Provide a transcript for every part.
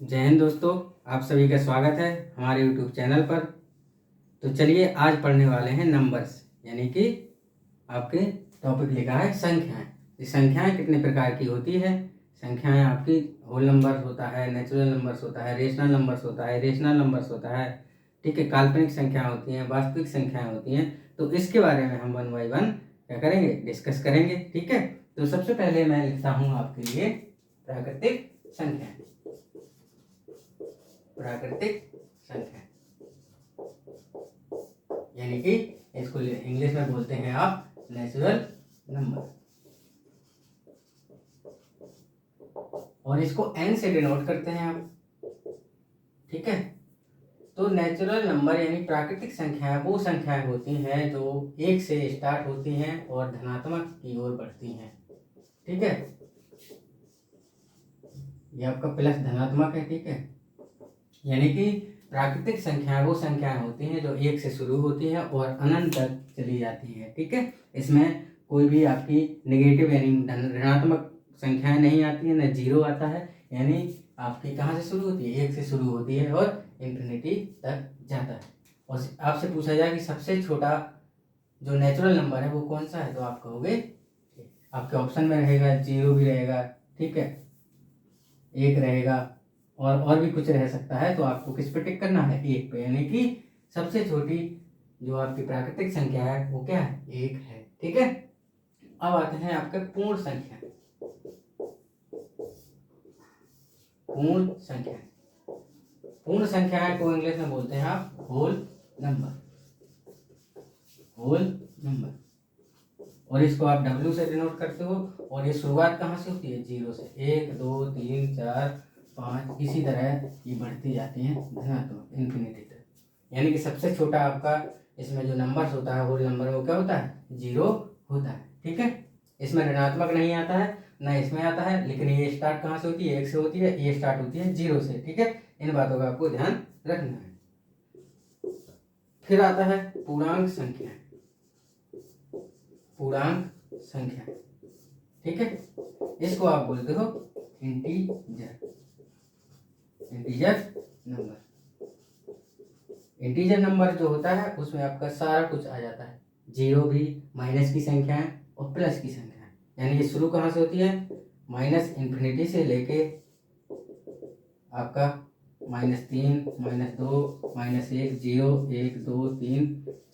जय हिंद दोस्तों, आप सभी का स्वागत है हमारे YouTube चैनल पर। तो चलिए आज पढ़ने वाले हैं नंबर्स, यानी कि आपके टॉपिक लिखा है संख्याएं। ये संख्याएं कितने प्रकार की होती है। संख्याएं आपकी होल नंबर्स होता है, नेचुरल नंबर्स होता है, रेशनल नंबर्स होता है, इरेशनल नंबर्स होता है, ठीक है, काल्पनिक संख्याएं होती हैं, वास्तविक संख्याएं होती हैं। तो इसके बारे में हम वन बाई वन क्या करेंगे, डिस्कस करेंगे, ठीक है। तो सबसे पहले मैं लिखता हूँ आपके लिए प्राकृतिक संख्याएं। प्राकृतिक संख्या यानी कि इसको इंग्लिश में बोलते हैं आप नेचुरल नंबर, और इसको एन से डिनोट करते हैं आप, ठीक है। तो नेचुरल नंबर यानी प्राकृतिक संख्याएं वो संख्याएं होती हैं जो एक से स्टार्ट होती हैं और धनात्मक की ओर बढ़ती हैं, ठीक है। ये आपका प्लस धनात्मक है, ठीक है। यानी कि प्राकृतिक संख्याएं वो संख्याएं होती हैं जो एक से शुरू होती हैं और अनंत तक चली जाती हैं, ठीक है। इसमें कोई भी आपकी नेगेटिव यानी ऋणात्मक संख्याएं नहीं आती हैं, न जीरो आता है। यानी आपकी कहाँ से शुरू होती है, एक से शुरू होती है और इन्फिनिटी तक जाता है। और आपसे पूछा जाए कि सबसे छोटा जो नेचुरल नंबर है वो कौन सा है, तो आप कहोगे, आपके ऑप्शन में रहेगा जीरो भी रहेगा, ठीक है, एक रहेगा और भी कुछ रह सकता है। तो आपको किस पे टिक करना है, एक पे। यानी कि सबसे छोटी जो आपकी प्राकृतिक संख्या है वो क्या है, एक है, ठीक है। अब आते हैं आपके पूर्ण संख्या। पूर्ण संख्या, पूर्ण संख्याएं को इंग्लिश में बोलते हैं आप होल नंबर, होल नंबर। और इसको आप W से डिनोट करते हो। और ये शुरुआत कहाँ से होती है, जीरो से। 1 2 3 4 5 इसी तरह ये बढ़ती जाती हैं धनात्मक इन्फिनिटी तक। यानी कि सबसे छोटा आपका इसमें जो नंबर्स होता है होल नंबर वो क्या होता है, जीरो होता है, ठीक है। इसमें ऋणात्मक नहीं आता है, ना इसमें आता है, लेकिन ये स्टार्ट कहाँ से होती है, एक से होती है, ये स्टार्ट होती है जीरो से, ठीक है। इन बातों का आपको ध्यान रखना है। फिर आता है पूर्णांक संख्या, पूर्णांक संख्या, ठीक है। इसको आप बोलते हो integer, integer number. Integer number जो होता है उसमें आपका सारा कुछ आ जाता है, जीरो भी, माइनस की संख्याएं और प्लस की संख्याएं। यानी ये शुरू कहाँ से होती है, माइनस इन्फिनिटी से लेके आपका -3 -2 -1 0 1 2 3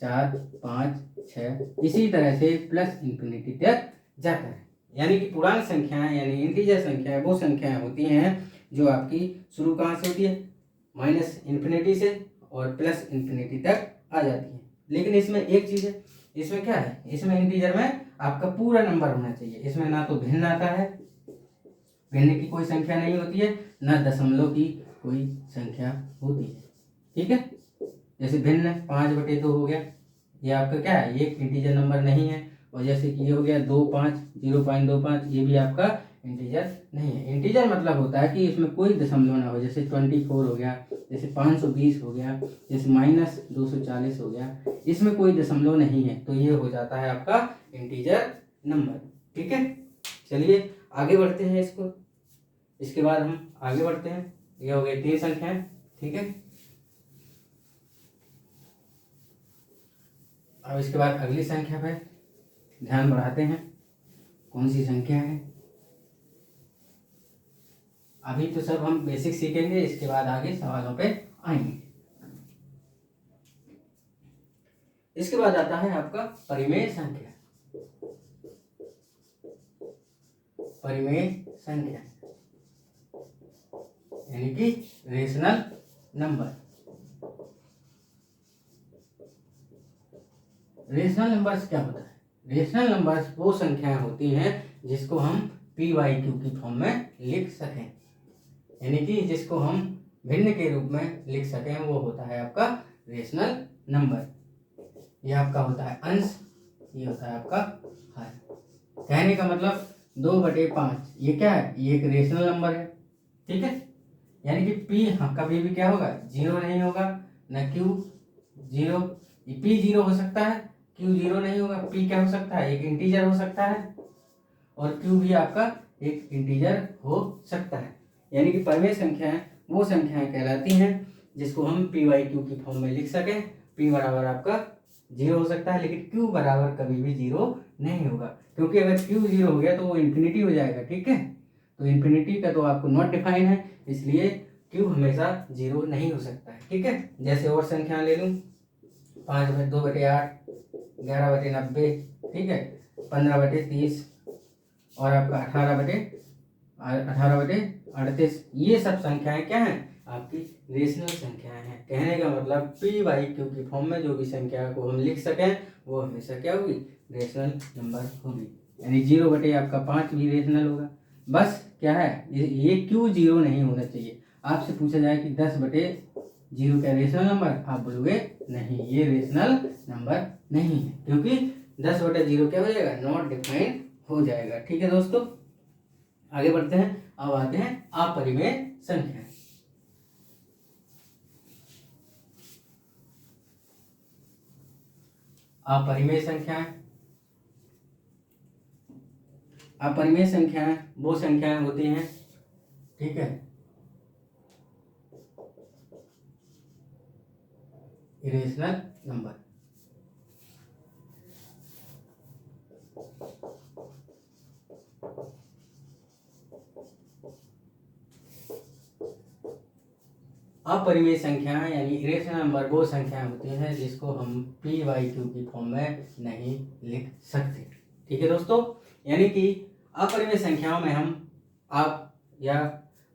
4 5 6 इसी तरह से प्लस इन्फिनिटी तक जाता है। यानी कि पूर्णांक संख्याएं यानी इंटीजर संख्याएं वो संख्याएं होती हैं जो आपकी शुरू कहाँ से होती है, माइनस इन्फिनिटी से और प्लस इन्फिनिटी तक आ जाती है। लेकिन इसमें एक चीज़ है, इसमें क्या है, इसमें इंटीजर में आपका पूरा नंबर होना चाहिए। इसमें ना तो भिन्न आता है, भिन्न की कोई संख्या नहीं होती है, ना दशमलव की कोई संख्या होती है, ठीक है। जैसे भिन्न 5/2 हो गया, ये आपका क्या है, ये इंटीजर नंबर नहीं है। और जैसे कि ये हो गया 25 0.25, ये भी आपका इंटीजर नहीं है। इंटीजर मतलब होता है कि इसमें कोई दशमलव ना हो। जैसे 24 हो गया, जैसे 520 हो गया, जैसे -240 हो गया, इसमें कोई दशमलव नहीं है, तो ये हो जाता है आपका इंटीजर नंबर, ठीक है। चलिए आगे बढ़ते हैं इसको, इसके बाद हम आगे बढ़ते हैं। ये हो गई 3 संख्याएं, ठीक है। अब इसके बाद अगली संख्या पे ध्यान बढ़ाते हैं, कौन सी संख्या है। अभी तो सब हम बेसिक सीखेंगे, इसके बाद आगे सवालों पे आएंगे। इसके बाद आता है आपका परिमेय संख्या, परिमेय संख्या यानी कि रेशनल नंबर। रेशनल नंबर्स क्या होता है, रेशनल नंबर्स वो संख्याएं होती हैं जिसको हम PYQ की फॉर्म में लिख सकें, यानी कि जिसको हम भिन्न के रूप में लिख सकें, वो होता है आपका रेशनल नंबर। ये आपका होता है अंश, ये होता है आपका हर। कहने का मतलब 2/5 ये क्या है, ये एक रेशनल नंबर है, ठीक है। यानी कि P कभी भी क्या होगा, जीरो नहीं होगा, न Q जीरो। P जीरो हो सकता है, Q जीरो नहीं होगा। P क्या हो सकता है, एक इंटीजर हो सकता है, और Q भी आपका एक इंटीजर हो सकता है। यानी कि परिमेय संख्याएं वो संख्याएं कहलाती हैं जिसको हम पी वाई क्यू की फॉर्म में लिख सकें। पी बराबर आपका 0 हो सकता है, लेकिन क्यू बराबर कभी भी 0 नहीं होगा, क्योंकि अगर क्यू 0 हो गया तो वो इन्फिनिटी हो जाएगा। ठीक है, तो इन्फिनिटी का तो आपको नॉट डिफाइन है, इसलिए क्यू हमेशा 0 नहीं हो सकता है। ठीक है, जैसे और संख्या ले लूँ, 5/2/8, 11/90, ठीक है, 15/30 और आपका 18/38। ये सब संख्याएं क्या हैं? आपकी रेशनल संख्याएं हैं। कहने का मतलब पी वाई क्यू की फॉर्म में जो भी संख्या को हम लिख सकें वो हमेशा क्या होगी? रेशनल नंबर होगी। यानी 0 आपका 5 भी रेशनल होगा। बस क्या है, ये क्यों 0 नहीं होना चाहिए। आपसे पूछा जाए कि 10/0 क्या रेशनल नंबर, आप बोलोगे नहीं, ये रेशनल नंबर नहीं है, क्योंकि 10/0 क्या हो जाएगा? नॉट डिफाइंड हो जाएगा। ठीक है दोस्तों, आगे बढ़ते हैं। अब आते हैं अपरिमेय संख्या। अपरिमेय संख्याएं, अपरिमेय संख्याएं वो संख्याएं होती हैं, ठीक है, इरेशनल नंबर। अपरिमेय संख्याएं यानी इरेशनल नंबर वो संख्याएं होती हैं जिसको हम पी वाई क्यू की फॉर्म में नहीं लिख सकते। ठीक है दोस्तों, यानी कि अपरिमेय संख्याओं में हम आप या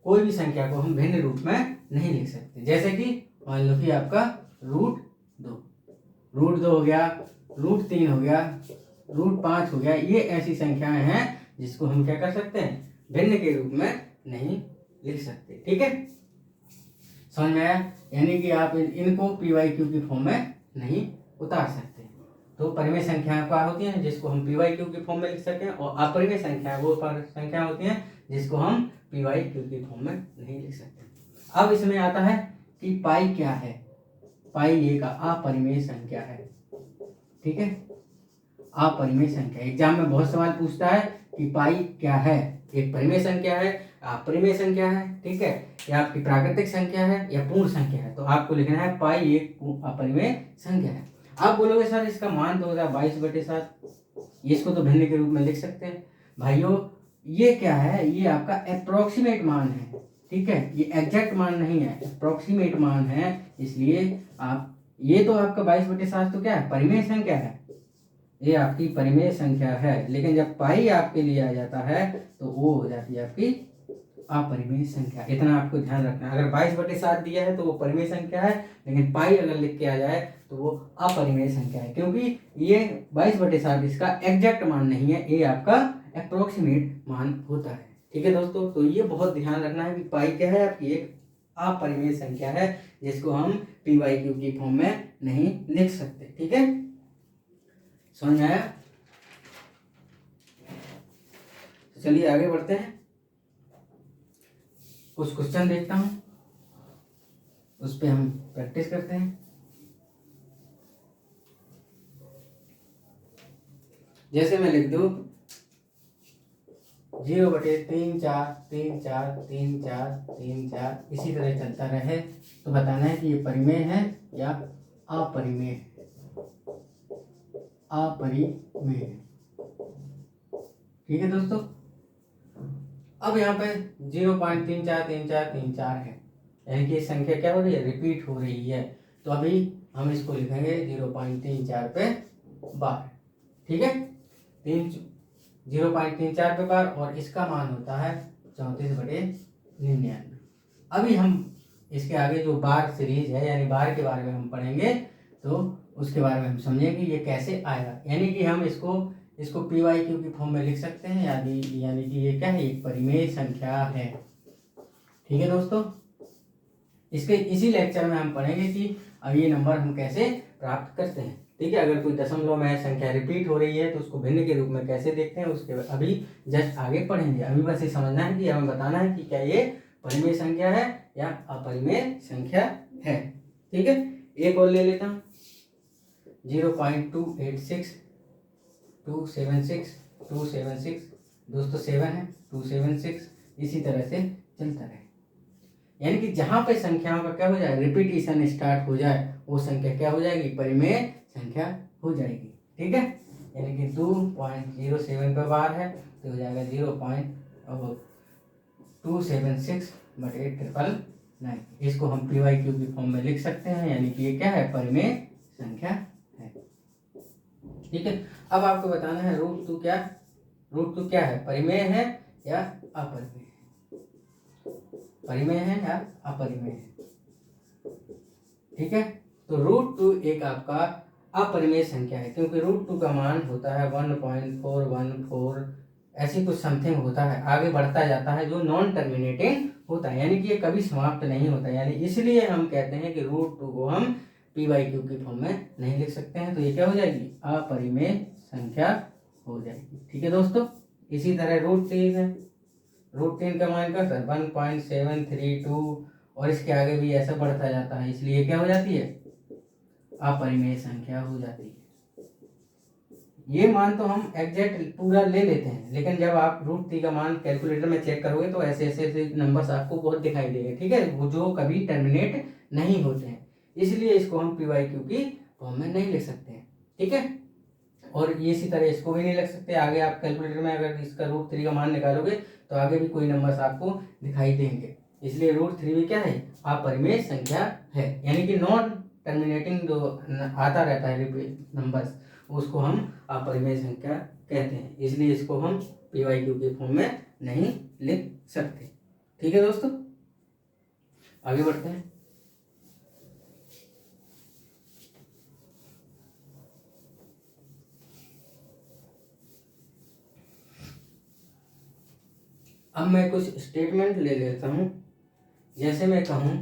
कोई भी संख्या को हम भिन्न रूप में नहीं लिख सकते। जैसे कि मान लो कि आपका √2 हो गया, √3 हो गया, √5 हो गया। ये ऐसी संख्याएं हैं जिसको हम क्या कर सकते हैं? भिन्न के रूप में नहीं लिख सकते। ठीक है, समझ में आया? यानी कि आप इनको पी वाई क्यू की फॉर्म में नहीं उतार सकते। तो परिमेय संख्याएं क्या होती हैं जिसको हम पी वाई क्यू की फॉर्म में लिख सकें, और अपरिमेय संख्याएं वो संख्या होती हैं जिसको हम पी वाई क्यू की फॉर्म में नहीं लिख सकते। अब इसमें आता है कि पाई क्या है। पाई एक अपरिमेय संख्या है। ठीक है, अपरिमेय संख्या। एग्जाम में बहुत सवाल पूछता है कि पाई क्या है। एक परिमेय संख्या है, अपरिमेय संख्या है, ठीक है, या आपकी प्राकृतिक संख्या है या पूर्ण संख्या है। तो आपको लिखना है पाई एक अपरिमेय संख्या है। आप बोलोगे सर इसका मान तो होता है 22/7, इसको तो भिन्न के रूप में लिख सकते हैं। भाइयों ये क्या है? ये आपका अप्रोक्सीमेट मान है। ठीक है, ये एग्जैक्ट मान नहीं है, अप्रोक्सीमेट मान है। इसलिए आप ये तो आपका 22/7 तो क्या है? परिमेय संख्या है, ये आपकी परिमेय संख्या है। लेकिन जब पाई आपके लिए आ जाता है तो वो हो जाती है आपकी अपरिमेय संख्या। इतना आपको ध्यान रखना है। अगर 22/7 दिया है तो वो परिमेय संख्या है, लेकिन पाई अगर लिख के आ जाए तो वो अपरिमेय संख्या है, क्योंकि ये 22/7 इसका एग्जैक्ट मान नहीं है, ये आपका अप्रोक्सीमेट मान होता है। ठीक है दोस्तों, तो ये बहुत ध्यान रखना है कि पाई क्या है? आपकी एक अपरिमेय संख्या है जिसको हम पी वाई क्यू की फॉर्म में नहीं लिख सकते। ठीक है, समझ में आया? तो चलिए आगे बढ़ते हैं। कुछ क्वेश्चन देखता हूं, उस पे हम प्रैक्टिस करते हैं। जैसे मैं लिख दूं 0/3 4 3 4 3 4 इसी तरह चलता रहे, तो बताना है कि ये परिमेय है या अपरिमेय है। अपरिमेय है। ठीक है दोस्तों, अब यहाँ पे 0.343434 है, यानी कि संख्या क्या हो रही है? रिपीट हो रही है। तो अभी हम इसको लिखेंगे 0.34 पे बार। ठीक है, 0.34 पे बार, और इसका मान होता है 34/99। अभी हम इसके आगे जो बार सीरीज है यानी बार के बारे में हम पढ़ेंगे, तो उसके बारे में हम समझेंगे ये कैसे आएगा। यानी कि हम इसको पी वाई क्यू की फॉर्म में लिख सकते हैं, यानी कि ये क्या है? एक परिमेय संख्या है। ठीक है दोस्तों, इसके इसी लेक्चर में हम पढ़ेंगे कि अब ये नंबर हम कैसे प्राप्त करते हैं। ठीक है, अगर कोई दशमलव में संख्या रिपीट हो रही है तो उसको भिन्न के रूप में कैसे देखते हैं, उसके अभी जस्ट आगे पढ़ेंगे। अभी बस ये समझना है कि हमें बताना है कि क्या ये परिमेय संख्या है या अपरिमेय संख्या है। ठीक है, एक और ले लेता हूँ 0.286276 दोस्तों 7 है 276, इसी तरह से चलता रहे। यानी कि जहाँ पे संख्याओं का क्या हो जाए, रिपीटिशन स्टार्ट हो जाए, वो संख्या क्या हो जाएगी, परिमेय संख्या हो जाएगी। ठीक है, यानी कि 2.07 पे बार है तो हो जाएगा 0.276/899। इसको हम PYQ की फॉर्म में लिख सकते हैं, यानी कि ये क्या है, परिमेय संख्या है। ठीक है, अब आपको बताना है √2 क्या है, परिमेय है या अपरिमेय है, परिमेय है या अपरिमेय है। ठीक है, तो √2 एक आपका अपरिमेय संख्या है, क्योंकि √2 का मान होता है 1.414, ऐसी कुछ समथिंग होता है, आगे बढ़ता जाता है, जो नॉन टर्मिनेटिंग होता है, यानी कि ये कभी समाप्त नहीं होता, यानी इसलिए हम कहते हैं कि √2 को हम PYQ की फॉर्म में नहीं लिख सकते हैं, तो ये क्या हो जाएगी, अपरिमेय संख्या हो जाएगी। ठीक है दोस्तों, इसी तरह √3 है, √3 का मान क्या होता है 1.732, और इसके आगे भी ऐसा बढ़ता जाता है, इसलिए क्या हो जाती है, अपरिमेय संख्या हो जाती है। ये मान तो हम एग्जैक्ट पूरा ले लेते हैं, लेकिन जब आप √3 का मान कैलकुलेटर में चेक करोगे तो ऐसे ऐसे नंबर्स आपको बहुत दिखाई देंगे। ठीक है, वो जो कभी टर्मिनेट नहीं होते हैं, इसलिए इसको हम PYQ की फॉर्म में नहीं लिख सकते हैं। ठीक है, और ये इसी तरह इसको भी नहीं लिख सकते, आगे आप कैलकुलेटर में अगर इसका √3 का मान निकालोगे तो आगे भी कोई नंबर्स आपको दिखाई देंगे, इसलिए √3 भी क्या है, अपरिमेय संख्या है, यानी कि नॉन टर्मिनेटिंग जो आता रहता है नंबर्स, उसको हम अपरिमेय संख्या कहते हैं, इसलिए इसको हम PYQ के फॉर्म में नहीं लिख सकते। ठीक है दोस्तों, आगे बढ़ते हैं। अब मैं कुछ स्टेटमेंट ले लेता हूं, जैसे मैं कहूं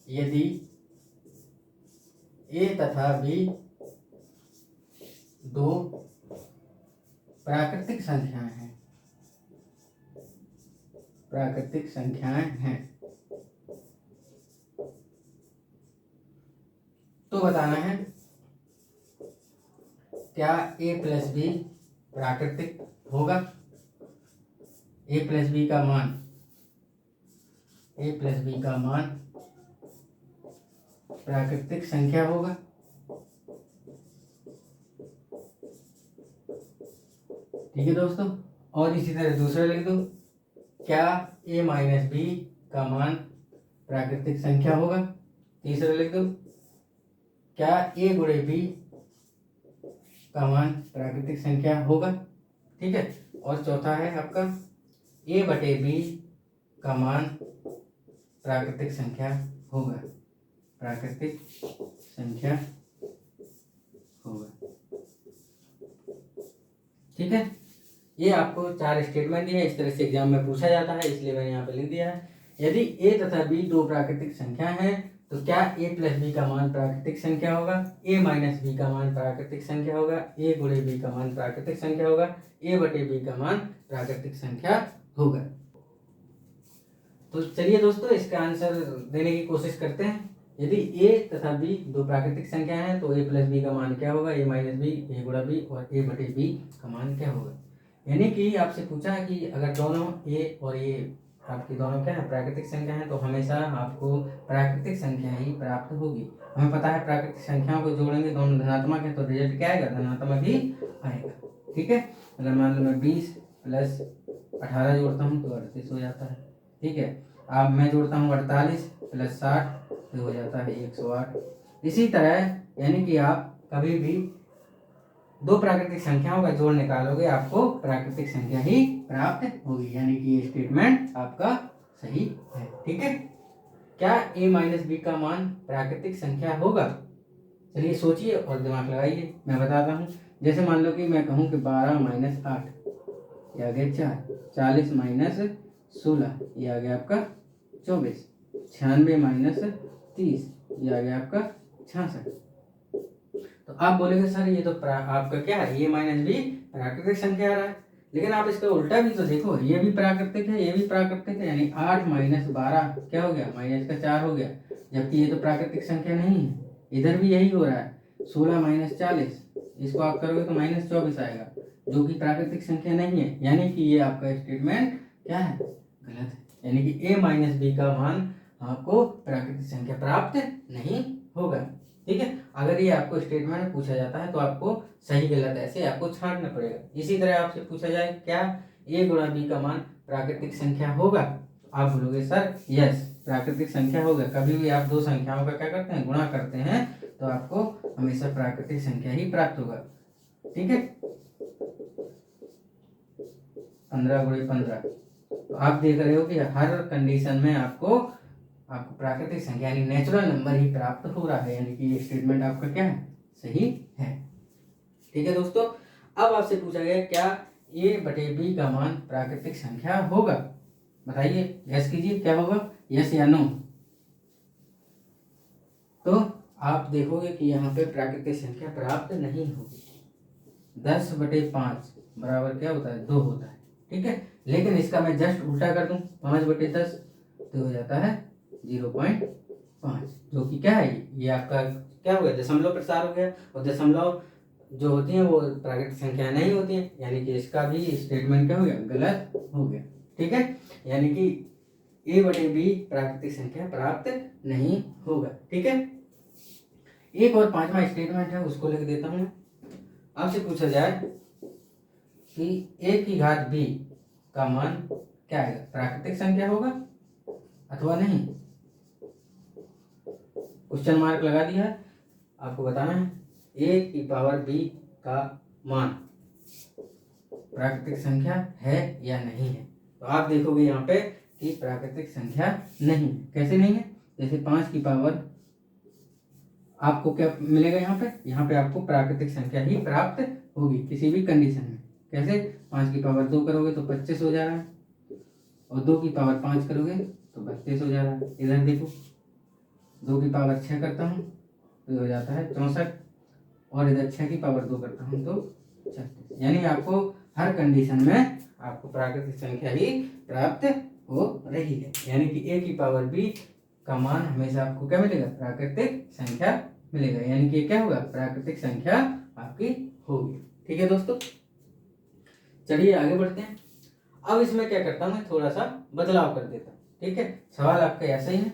यदि A तथा B दो प्राकृतिक संख्याएं हैं, प्राकृतिक संख्याएं हैं, तो बताना है क्या A + B प्राकृतिक होगा, A + B का मान, A + B का मान प्राकृतिक संख्या होगा। ठीक है दोस्तों, और इसी तरह दूसरा लिख दो, क्या A - B का मान प्राकृतिक संख्या होगा। तीसरा लिख दो, क्या A × B का मान प्राकृतिक संख्या होगा। ठीक है, और चौथा है आपका A/B का मान प्राकृतिक संख्या होगा, प्राकृतिक संख्या होगा। ठीक है, ये आपको 4 स्टेटमेंट दिए हैं, इस तरह से एग्जाम में पूछा जाता है, इसलिए मैंने यहाँ पे लिख दिया है। यदि A तथा B दो प्राकृतिक संख्या है तो क्या A + B का मान प्राकृतिक संख्या होगा, A - B का मान प्राकृतिक संख्या होगा, A × B का मान प्राकृतिक संख्या होगा, A/B का मान प्राकृतिक संख्या होगा। तो चलिए दोस्तों, इसका आंसर देने की कोशिश करते हैं। यदि A तथा B दो प्राकृतिक संख्या हैं तो A + B का मान क्या होगा, A - B, A × B और A/B का मान क्या होगा। यानी कि आपसे पूछा है कि अगर दोनों A और A आपकी दोनों क्या है, प्राकृतिक संख्या है, तो हमेशा आपको प्राकृतिक संख्या ही प्राप्त होगी। हमें पता है प्राकृतिक संख्याओं को जोड़ेंगे, दोनों धनात्मक है तो रिजल्ट क्या आएगा, धनात्मक ही आएगा। ठीक है, अगर मान लो मैं 20 + 18 जोड़ता हूँ तो 38 हो जाता है। ठीक है, अब मैं जोड़ता हूँ 48 + 60 तो हो जाता है 108। इसी तरह यानी कि आप कभी भी दो प्राकृतिक संख्याओं का जोड़ निकालोगे, आपको प्राकृतिक संख्या ही प्राप्त होगी, यानी कि ये स्टेटमेंट आपका सही है। ठीक है, क्या A - B का मान प्राकृतिक संख्या होगा। चलिए सोचिए और दिमाग लगाइए, मैं बताता हूँ। जैसे मान लो कि मैं कहूँ कि 12 - 8 ये आ गया 4, 40 - 16 ये आ गया आपका 24, 96 - 30 ये आ गया आपका 66। तो आप बोलेंगे सर ये तो आपका क्या है, A - B प्राकृतिक संख्या आ रहा है, लेकिन आप इसका उल्टा भी तो देखो, ये भी प्राकृतिक है, ये भी प्राकृतिक है, यानी 8 - 12 क्या हो गया, -4 हो गया, जबकि ये तो प्राकृतिक संख्या नहीं है। इधर भी यही हो रहा है, 16 - 40 इसको आप करोगे तो -24 आएगा, जो कि प्राकृतिक संख्या नहीं है, यानी कि ये आपका स्टेटमेंट क्या है, गलत है। यानी कि a माइनस बी का मान आपको प्राकृतिक संख्या प्राप्त नहीं होगा। ठीक है, अगर ये आपको स्टेटमेंट में पूछा जाता है तो आपको सही गलत ऐसे आपको छांटना पड़ेगा। इसी तरह आपसे पूछा जाए क्या a गुणा b का मान प्राकृतिक संख्या होगा, आप बोलोगे सर यस प्राकृतिक संख्या होगा। कभी भी आप दो संख्याओं का क्या करते हैं, गुणा करते हैं, तो आपको हमेशा प्राकृतिक संख्या ही प्राप्त होगा। ठीक है, 15 गुणे 15, तो आप देख रहे हो कि हर कंडीशन में आपको प्राकृतिक संख्या यानी नेचुरल नंबर ही प्राप्त हो रहा है, यानी कि ये स्टेटमेंट आपका क्या है, सही है। ठीक है दोस्तों, अब आपसे पूछा गया क्या a बटे b का मान प्राकृतिक संख्या होगा, बताइए, यस कीजिए क्या होगा, यस या नो। तो आप देखोगे कि यहाँ पे प्राकृतिक संख्या प्राप्त नहीं होगी। 10 बटे 5 बराबर क्या होता है, 2 होता है। ठीक है, लेकिन इसका मैं जस्ट उल्टा कर दूं, 5 बटे 10 तो हो जाता है 0.5, जो कि क्या है, ये आपका क्या हो गया, दशमलव प्रसार हो गया। और दशमलव जो होती हैं वो प्राकृतिक संख्या नहीं होती हैं, यानी कि इसका भी स्टेटमेंट क्या हो गया, गलत हो गया। ठीक है, यानी कि a बटे b प्राकृतिक संख्या प्राप्त नहीं होगा। ठीक है, एक और 5वां स्टेटमेंट है उसको लिख देता हूं। आपसे पूछा जाए कि a की घात b का मान क्या आएगा, प्राकृतिक संख्या होगा अथवा नहीं, क्वेश्चन मार्क लगा दिया है, आपको बताना है a की पावर b का मान प्राकृतिक संख्या है या नहीं है। तो आप देखोगे यहाँ पे कि प्राकृतिक संख्या नहीं है। कैसे नहीं है, जैसे 5 की पावर आपको क्या मिलेगा, यहाँ पे आपको प्राकृतिक संख्या ही प्राप्त होगी किसी भी कंडीशन में। कैसे, 5 की पावर 2 करोगे तो 25 हो जा रहा है, और 2 की पावर 5 करोगे तो 32 हो जा रहा है। इधर देखो, 2 की पावर 6 करता हूँ तो हो जाता है 64, और इधर 6 की पावर 2 करता हूँ तो 36। यानी आपको हर कंडीशन में आपको प्राकृतिक संख्या ही प्राप्त हो रही है, यानी कि a की पावर b का मान हमेशा आपको क्या मिलेगा, प्राकृतिक संख्या मिलेगा, यानी कि क्या होगा, प्राकृतिक संख्या आपकी होगी। ठीक है दोस्तों, चलिए आगे बढ़ते हैं। अब इसमें क्या करता हूं, मैं थोड़ा सा बदलाव कर देता हूं। ठीक है, सवाल आपका ऐसा ही है,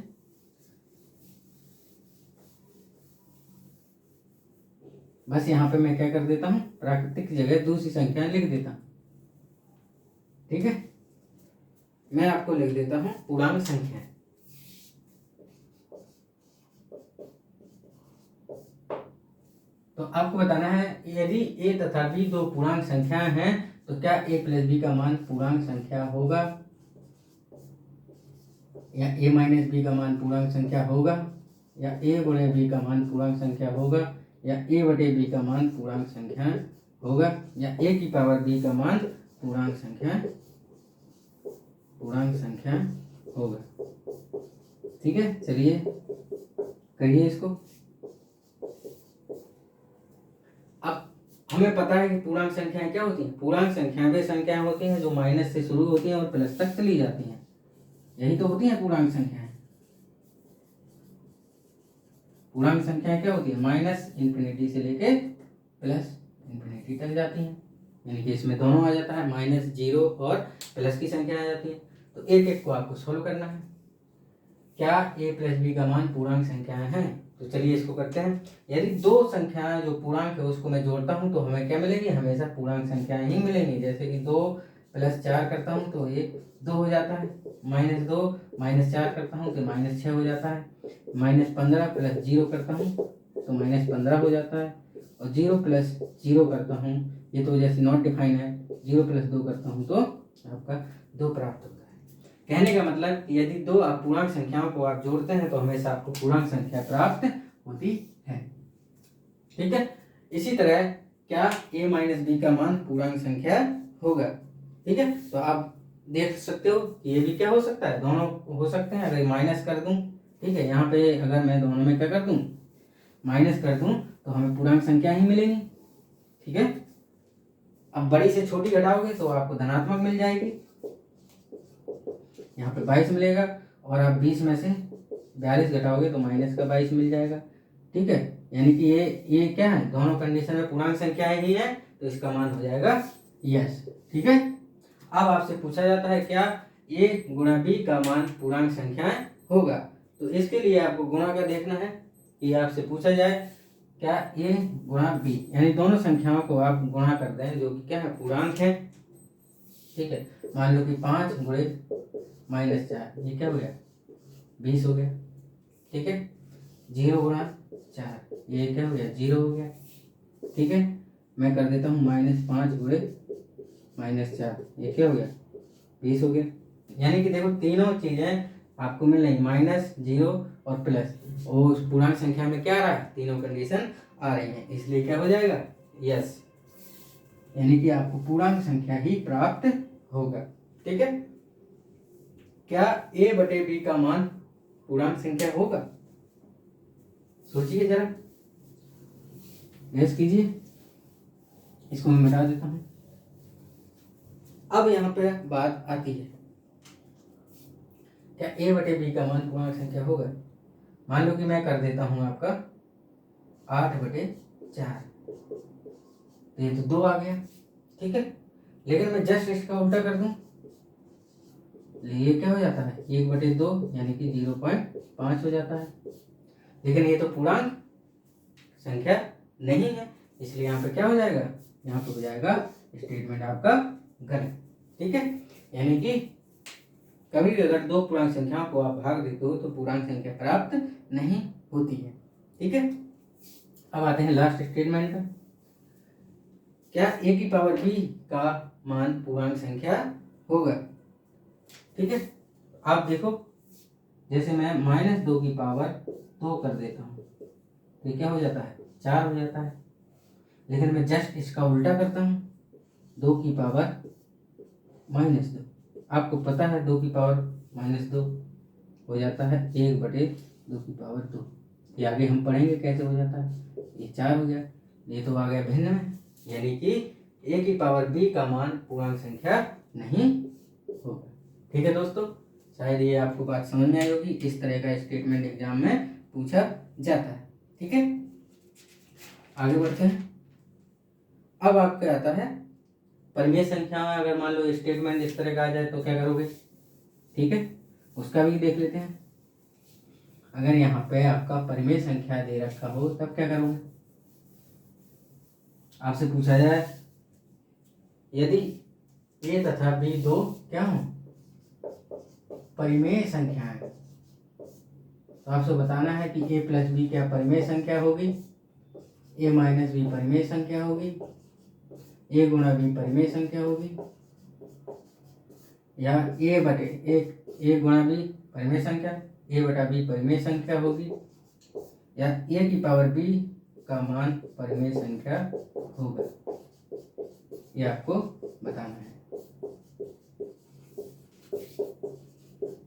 बस यहाँ पे मैं क्या कर देता हूँ, प्राकृतिक की जगह दूसरी संख्या लिख देता हूँ। ठीक है, मैं आपको लिख देता हूँ पूर्णांक संख्या। तो आपको बताना है यदि a तथा b दो पूर्णांक संख्याएं हैं तो क्या a प्लस b का मान पूर्णांक संख्या होगा, या a माइनस b का मान पूर्णांक संख्या होगा, या a गुणे b का मान पूर्णांक संख्या होगा, या a बटे b का मान पूर्णांक संख्या होगा, या a की पावर b का मान पूर्णांक संख्या होगा। ठीक है, चलिए करिए इसको। अब हमें पता है कि पूर्णांक संख्याएं क्या होती हैं, पूर्णांक संख्याएं वे संख्याएं होती हैं जो माइनस से शुरू होती हैं और प्लस तक चली जाती हैं, यही तो होती हैं पूर्णांक संख्याएं। पूर्णांक संख्याएं क्या होती है, माइनस इंफिनिटी से लेके प्लस इंफिनिटी तक जाती हैं, यानी कि इसमें दोनों आ जाता है, माइनस, जीरो और प्लस की संख्या आ जाती है। तो एक एक को आपको सोल्व करना है। क्या a प्लस b का मान पूर्णांक संख्याएं हैं, तो चलिए इसको करते हैं। यदि दो संख्याएं जो पूर्णांक है उसको मैं जोड़ता हूं तो हमें क्या मिलेगी, हमेशा पूर्णांक संख्याएं ही मिलेंगी। जैसे कि 2 + 4 करता हूं तो ये 2 हो जाता है, -2 - 4 करता हूं तो -6 हो जाता है, -15 + 0 करता हूं तो -15 हो जाता है, और 0 + 0 करता हूं, ये तो जैसे नॉट डिफाइन है, 0 + 2 करता हूं तो आपका 2 प्राप्त होता है। कहने का मतलब यदि दो आप पूर्णांक संख्याओं को आप जोड़ते हैं तो हमेशा आपको पूर्णांक संख्या प्राप्त होती है। ठीक है, इसी तरह क्या a माइनस b का मान पूर्णांक संख्या होगा। ठीक है, तो आप देख सकते हो कि ये भी क्या हो सकता है, दोनों हो सकते हैं। अगर माइनस कर दूं, ठीक है, यहाँ पे अगर मैं दोनों में क्या कर दूं, माइनस कर दूं तो हमें पूर्णांक संख्या ही मिलेंगी। ठीक है, अब बड़ी से छोटी घटाओगे तो आपको धनात्मक मिल जाएगी, यहाँ पे 22 मिलेगा, और आप 20 में से 42 घटाओगे तो -22 मिल जाएगा। ठीक है, यानी कि ये क्या है, दोनों कंडीशन में पूर्णांक संख्याएं ही है, तो इसका मान हो जाएगा यस। ठीक है, अब आपसे पूछा जाता है क्या ए गुणा बी का मान पूर्णांक संख्या होगा। तो इसके लिए आपको गुणा का देखना है कि आपसे पूछा जाए क्या ए गुणा बी, यानी दोनों संख्याओं को आप गुणा कर दें जो कि क्या है पूर्णांक है। ठीक है, मान लो कि 5 गुणे -4 ये क्या हो गया 20 हो गया। ठीक है, 0 गुणा 4 ये क्या हो गया 0 हो गया। ठीक है, मैं कर देता हूँ -5 गुणे -4 ये क्या हो गया 20 हो गया। यानी कि देखो तीनों चीजें आपको मिल रही, माइनस, 0 और प्लस, और उस पूर्णांक संख्या में क्या आ रहा है तीनों कंडीशन आ रही हैं, इसलिए क्या हो जाएगा यस, यानी कि आपको पूर्णांक संख्या ही प्राप्त होगा। ठीक है, क्या a बटे b का मान पूर्णांक संख्या होगा? सोचिए जरा, गैस कीजिए। इसको मैं मिटा देता हूं। अब यहाँ पे बात आती है क्या a बटे b का मान पूर्णांक संख्या होगा? मान लो कि मैं कर देता हूं आपका 8/4, तो ये तो 2 आ गया। ठीक है, लेकिन मैं जस्ट इसका उल्टा कर दूं, ये क्या हो जाता है 1/2 यानी कि 0.5 हो जाता है। लेकिन ये तो पूर्णांक संख्या नहीं है, इसलिए यहाँ पे क्या हो जाएगा, यहाँ पे हो जाएगा स्टेटमेंट आपका गलत। ठीक है, यानी कि कभी भी अगर दो पूर्णांक संख्याओं को आप भाग देते हो तो पूर्णांक संख्या प्राप्त नहीं होती है। ठीक है, अब आते हैं लास्ट स्टेटमेंट पर। क्या a की पावर b का मान पूर्णांक संख्या होगा? ठीक है, आप देखो जैसे मैं -2 की पावर 2 कर देता हूँ तो क्या हो जाता है 4 हो जाता है। लेकिन मैं जस्ट इसका उल्टा करता हूँ 2 की पावर -2, आपको पता है 2 की पावर -2 हो जाता है 1/2 की पावर 2। ये आगे हम पढ़ेंगे कैसे हो जाता है। ये 4 हो गया, ये तो आ गया भिन्न में, यानी कि a की पावर b का मान पूर्णांक संख्या नहीं होगा। ठीक है दोस्तों, शायद ये आपको बात समझ में आई होगी। इस तरह का स्टेटमेंट एग्जाम में पूछा जाता है। ठीक है, आगे बढ़ते हैं। अब आपका आता है परिमेय संख्या में अगर मान लो स्टेटमेंट इस तरह का आ जाए तो क्या करोगे? ठीक है, उसका भी देख लेते हैं। अगर यहाँ पे आपका परिमेय संख्या दे रखा हो तब क्या करोगे? आपसे पूछा जाए यदि a तथा b दो क्या हो परिमेय संख्या है, तो आपसे बताना है कि a प्लस b क्या परिमेय संख्या होगी, a माइनस b परिमेय संख्या होगी, a गुणा b परिमेय संख्या होगी, या a गुणा b परिमेय संख्या, a बटा b परिमेय संख्या होगी, या a की पावर b का मान परिमेय संख्या होगा। ये आपको बताना है।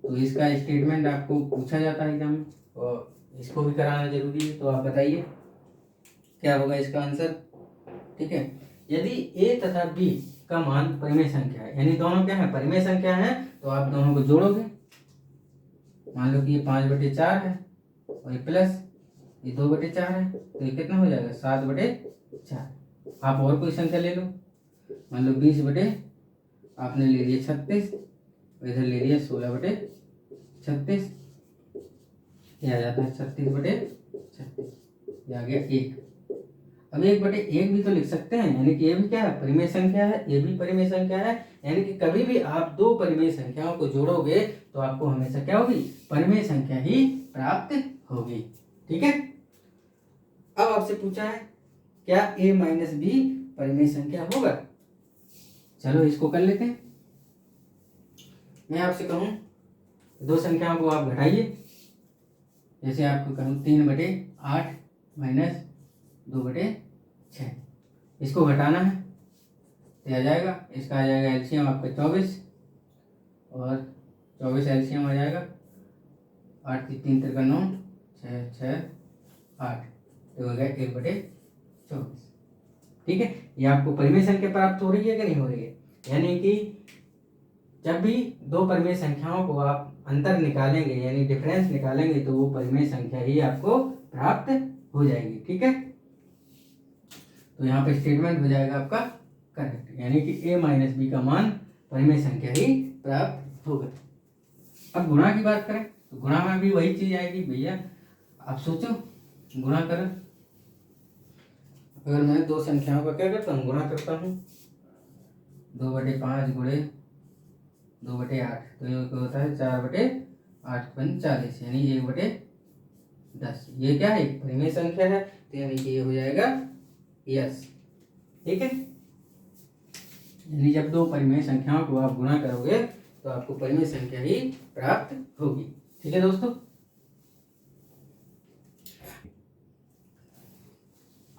तो इसका स्टेटमेंट आपको पूछा जाता है एग्जाम में और इसको भी कराना जरूरी है। तो आप बताइए क्या होगा इसका आंसर। ठीक है, यदि a तथा b का मान परिमेय संख्या है, यानी दोनों क्या है परिमेय संख्या है, तो आप दोनों को जोड़ोगे। मान लो कि ये 5/4 है और ये प्लस ये 2/4 है, तो ये कितना हो जाएगा 7/4। आप और कोई संख्या ले लो, मान लो 20 आपने ले लिया 36 और इधर ले लिया 16/36, ये आ जाता है 36/36, ये आ गया 1। अब 1/1 भी तो लिख सकते हैं, यानी कि ये भी क्या है परिमेय संख्या है, ये भी परिमेय संख्या है। यानी कि कभी भी आप दो परिमेय संख्याओं को जोड़ोगे तो आपको हमेशा क्या होगी परिमेय संख्या ही प्राप्त होगी। ठीक है, अब आपसे पूछा है क्या a माइनस b परिमेय संख्या होगा? चलो इसको कर लेते हैं। मैं आपसे कहूं दो संख्याओं को आप घटाइए, जैसे आपको कहूं 3/8 माइनस 2/6, इसको घटाना है तो आ जाएगा, इसका आ जाएगा एलसीएम आपका 24 और 24 एलसीएम आ जाएगा 8 की 3 × 9 6 6 8, तो हो गया 1/24। ठीक है, ये आपको परिमेय संख्या प्राप्त हो रही है कि नहीं हो रही है? यानी कि जब भी दो परिमेय संख्याओं को आप अंतर निकालेंगे यानी डिफरेंस निकालेंगे तो वो परिमेय संख्या ही आपको प्राप्त हो जाएगी। ठीक है, तो यहाँ पे स्टेटमेंट हो जाएगा आपका करेक्ट, यानी कि a माइनस बी का मान परिमेय संख्या ही प्राप्त होगा। अब गुणा की बात करें तो गुणा में भी वही चीज आएगी भैया। आप सोचो गुणा करें, अगर मैं दो संख्याओं का क्या करता हूँ, गुणा करता हूँ, 2/5 गुणे 2/8, तो ये होता है 4/8 × 40, यानी 1/10। ये क्या है, परिमेय संख्या है, तो यानी कि ये हो जाएगा यस। ठीक है, यानी जब दो परिमेय संख्याओं को आप गुणा करोगे तो आपको परिमेय संख्या ही प्राप्त होगी। ठीक है दोस्तों,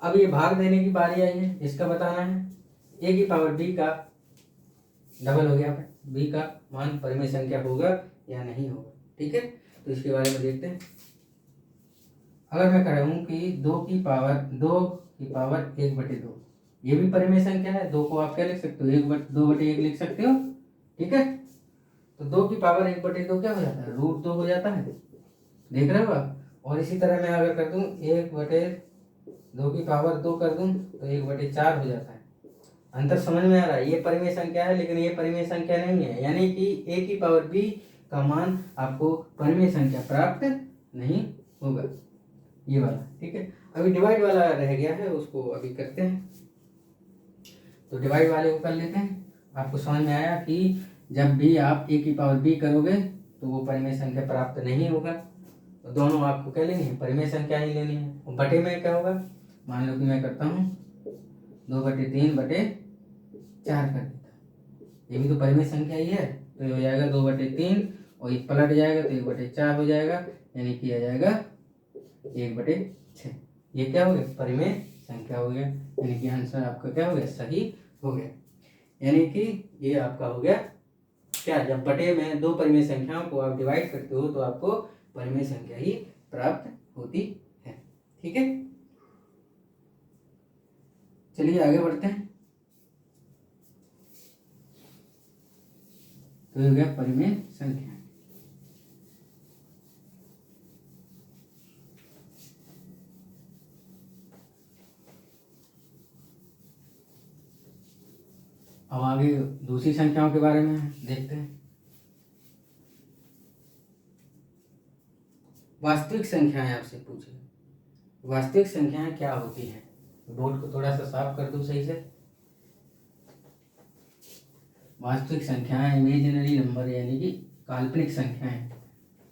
अब ये भाग देने की बारी आई है, इसका बताना है। a की पावर b का डबल हो गया, b का मान परिमेय संख्या होगा या नहीं होगा। ठीक है, तो इसके बारे में देखते हैं। अगर मैं कह रहा हूँ कि 2 की पावर 1/2, ये भी परिमेय संख्या है। 2 को आप क्या लिख सकते हो, 2/1 लिख सकते हो। ठीक है, तो 2 की पावर 1/2 क्या हो जाता है, √2 हो जाता है, देख रहे हो आप। और इसी तरह मैं अगर कर दूं 1/2 की पावर 2 कर दूं तो 1/4 हो जाता है। अंतर समझ में आ रहा है, ये परिमेय संख्या है लेकिन ये परिमेय संख्या नहीं है, यानी कि a की पावर b का मान आपको परिमेय संख्या प्राप्त नहीं होगा, ये वाला। ठीक है, अभी डिवाइड वाला रह गया है, उसको अभी करते हैं। तो डिवाइड वाले को कर लेते हैं। आपको समझ में आया कि जब भी आप a की पावर b करोगे तो वो परिमेय संख्या प्राप्त नहीं होगा, तो दोनों आपको क्या लेनी है, परिमेय संख्या ही लेनी है। और बटे में क्या होगा, मान लो कि मैं करता हूँ 2/3/4 कर देता, ये भी तो परिमेय संख्या ही है, तो ये हो जाएगा 2/3 और ये पलट जाएगा तो 1/4 हो जाएगा, यानी कि आ जाएगा 1/6। ये क्या हो गया, परिमेय संख्या हो गया, यानी कि आंसर आपका क्या हो गया, सही हो गया। यानी कि ये आपका हो गया क्या, जब बटे में दो परिमेय संख्याओं को आप डिवाइड करते हो तो आपको परिमेय संख्या ही प्राप्त होती है। ठीक है, चलिए आगे बढ़ते हैं। तो हो गया परिमेय संख्या। अब आगे दूसरी संख्याओं के बारे में देखते हैं। वास्तविक संख्याएं आपसे पूछे, वास्तविक संख्याएं क्या होती हैं। बोर्ड को थोड़ा सा साफ कर दो सही से। वास्तविक संख्याएं इमेजिनरी नंबर, यानी कि काल्पनिक संख्याएं।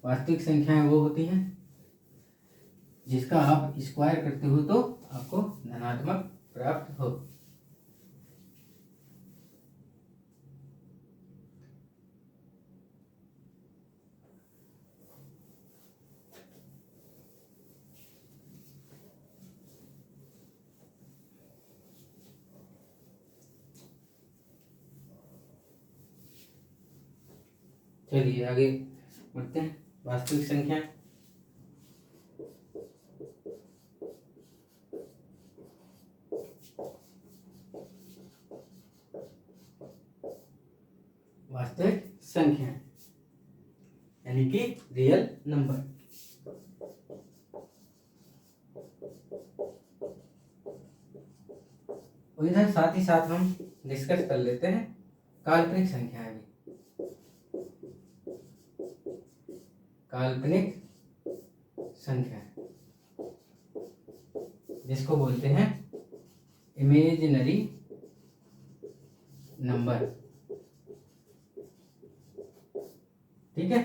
वास्तविक संख्याएं वो होती हैं जिसका आप स्क्वायर करते हो तो आपको धनात्मक प्राप्त हो। चलिए आगे बढ़ते हैं। वास्तविक संख्या, वास्तविक संख्या यानी कि रियल नंबर। और इधर साथ ही साथ हम डिस्कस कर लेते हैं काल्पनिक संख्याएं भी। काल्पनिक संख्या जिसको बोलते हैं इमेजिनरी नंबर। ठीक है,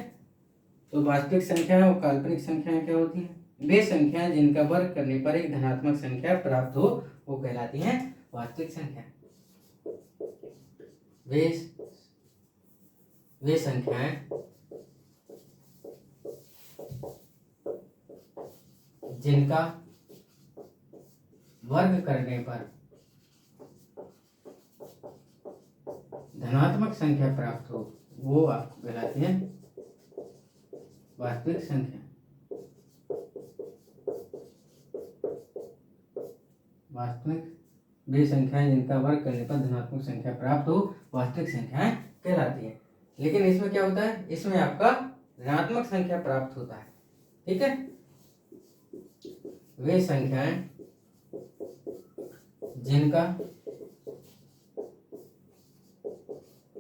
तो वास्तविक संख्या और काल्पनिक संख्याएं क्या होती हैं, वे संख्याएं जिनका वर्ग करने पर एक धनात्मक संख्या प्राप्त हो वो कहलाती हैं वास्तविक संख्या। वे संख्याएं जिनका वर्ग करने पर धनात्मक संख्या प्राप्त हो वो आपको कहलाती है वास्तविक संख्या। वास्तविक वे संख्याएं जिनका वर्ग करने पर धनात्मक संख्या प्राप्त हो वास्तविक संख्याएं कहलाती हैं। लेकिन इसमें क्या होता है, इसमें आपका ऋणात्मक संख्या प्राप्त होता है। ठीक है, वे संख्याएं जिनका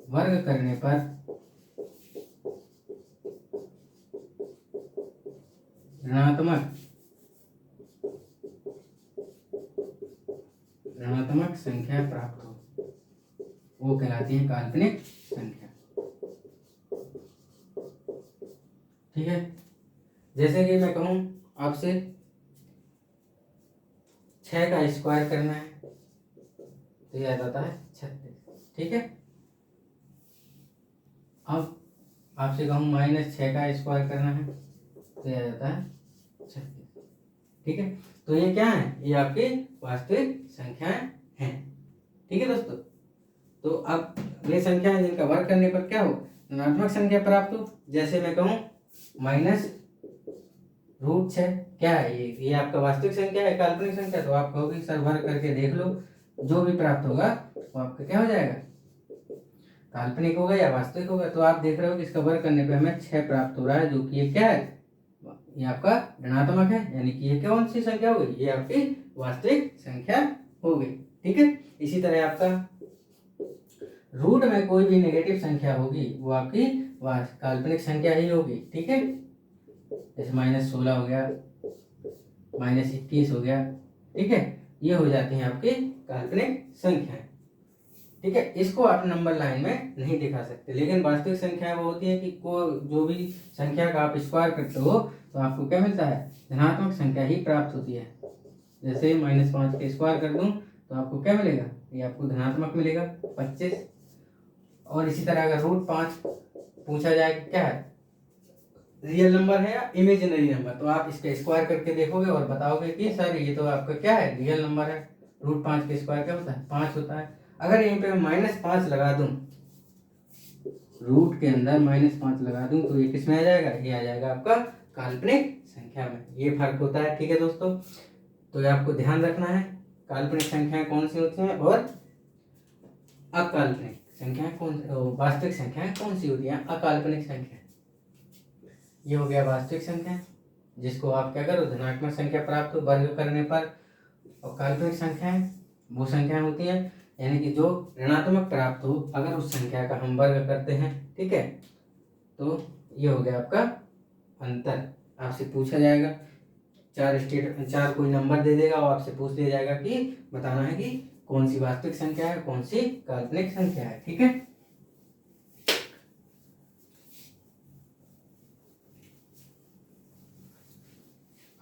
वर्ग करने पर ऋणात्मक संख्या प्राप्त हो, वो कहलाती है काल्पनिक संख्या। ठीक है, जैसे कि मैं कहूं आपसे 6 का स्क्वायर करना है तो यह आ जाता है 36। ठीक है, अब आपसे कहूं -6 का स्क्वायर करना है तो यह आ जाता है 36। ठीक है, तो ये क्या है, ये आपकी वास्तविक संख्याएं हैं। ठीक है दोस्तों, तो अब वे संख्याएं जिनका वर्ग करने पर क्या हो, ऋणात्मक संख्या प्राप्त हो। जैसे मैं कहूं -√6 क्या है, ये आपका वास्तविक संख्या है, काल्पनिक संख्या। तो आप कहोगे सर वर्ग करके देख लो, जो भी प्राप्त होगा वो आपका क्या हो जाएगा, काल्पनिक होगा या वास्तविक होगा। तो आप देख रहे हो कि इसका वर्ग करने पे हमें 6 प्राप्त हो रहा है, जो कि ये क्या है, ये आपका ऋणात्मक है, यानी कि ये कौन सी संख्या हो गई, ये आपकी वास्तविक संख्या हो गई। ठीक है, इसी तरह आपका रूट में कोई भी नेगेटिव संख्या होगी वो आपकी काल्पनिक संख्या ही होगी। ठीक है, जैसे -16 हो गया, -21 हो गया। ठीक है, ये हो जाती हैं आपकी काल्पनिक संख्याएं। ठीक है, इसको आप नंबर लाइन में नहीं दिखा सकते, लेकिन वास्तविक संख्या वो होती है कि जो भी संख्या का आप स्क्वायर करते हो तो आपको क्या मिलता है, धनात्मक संख्या ही प्राप्त होती है। जैसे -5 का स्क्वायर कर दूं तो आपको क्या मिलेगा, ये आपको धनात्मक मिलेगा 25। और इसी तरह अगर √5 पूछा जाए क्या है, रियल नंबर है या इमेजिनरी नंबर, तो आप इसका स्क्वायर करके देखोगे और बताओगे कि सर ये तो आपका क्या है, रियल नंबर है। √5 का स्क्वायर क्या होता है, 5 होता है। अगर यहीं पे -5 लगा दूं, रूट के अंदर -5 लगा दूं तो ये किस में आ जाएगा, ये आ जाएगा आपका काल्पनिक संख्या में। ये फर्क होता है। ठीक है दोस्तों, तो ये आपको ध्यान रखना है, काल्पनिक संख्याएं कौन सी होती हैं और अकाल्पनिक संख्याएं कौन, वास्तविक संख्याएं कौन सी होती हैं, अकाल्पनिक संख्या। ये हो गया वास्तविक संख्या, जिसको आप क्या करो, धनात्मक संख्या प्राप्त हो वर्ग करने पर। और काल्पनिक संख्याएं वो संख्याएं होती हैं यानी कि जो ऋणात्मक प्राप्त हो अगर उस संख्या का हम वर्ग करते हैं। ठीक है, तो ये हो गया आपका अंतर। आपसे पूछा जाएगा 4 कोई नंबर दे देगा और आपसे पूछ दिया जाएगा कि बताना है कि कौन सी वास्तविक संख्या है, कौन सी काल्पनिक संख्या है। ठीक है,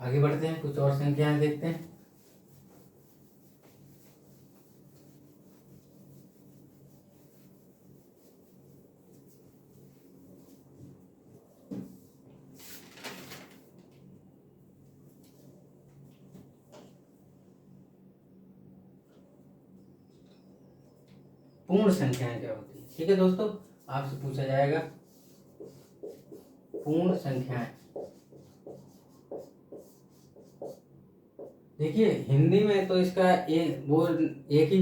आगे बढ़ते हैं, कुछ और संख्याएं देखते हैं। पूर्ण संख्याएं क्या होती है। ठीक है दोस्तों, आपसे पूछा जाएगा पूर्ण संख्याएं। देखिए हिंदी में तो इसका एक ही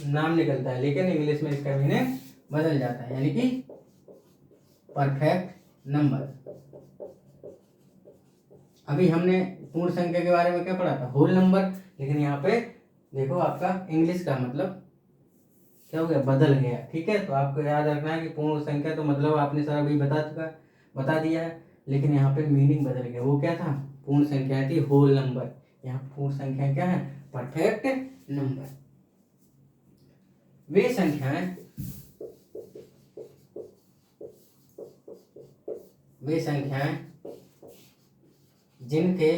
नाम निकलता है, लेकिन इंग्लिश में इसका मीनिंग बदल जाता है, यानी कि परफेक्ट नंबर। अभी हमने पूर्ण संख्या के बारे में क्या पढ़ा था, होल नंबर, लेकिन यहाँ पे देखो आपका इंग्लिश का मतलब क्या हो गया, बदल गया। ठीक है, तो आपको याद रखना है कि पूर्ण संख्या तो मतलब आपने सर अभी बता दिया है, लेकिन यहाँ पे मीनिंग बदल गया। वो क्या था, पूर्ण संख्या थी होल नंबर, यहाँ पूर्ण संख्या क्या है, परफेक्ट नंबर। वे संख्याएं जिनके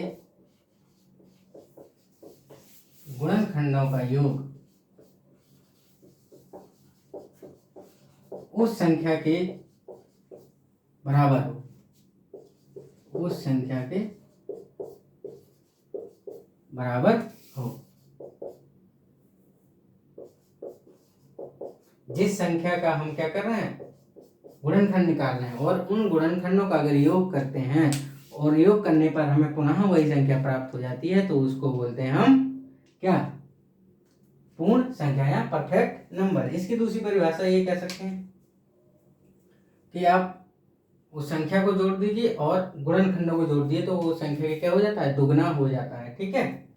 गुणनखंडों का योग उस संख्या के बराबर हो, उस संख्या के बराबर हो। जिस संख्या का हम क्या कर रहे हैं, गुणनखंड निकाल रहे हैं, और उन गुणनखंडों का अगर योग करते हैं और योग करने पर हमें पुनः वही संख्या प्राप्त हो जाती है, तो उसको बोलते हैं हम क्या, पूर्ण संख्या या परफेक्ट नंबर। इसकी दूसरी परिभाषा ये कह सकते हैं कि आप उस संख्या को जोड़ दीजिए और गुणनखंडों को जोड़ दिए तो वो संख्या क्या हो जाता है, दुगना हो जाता है। ठीक है,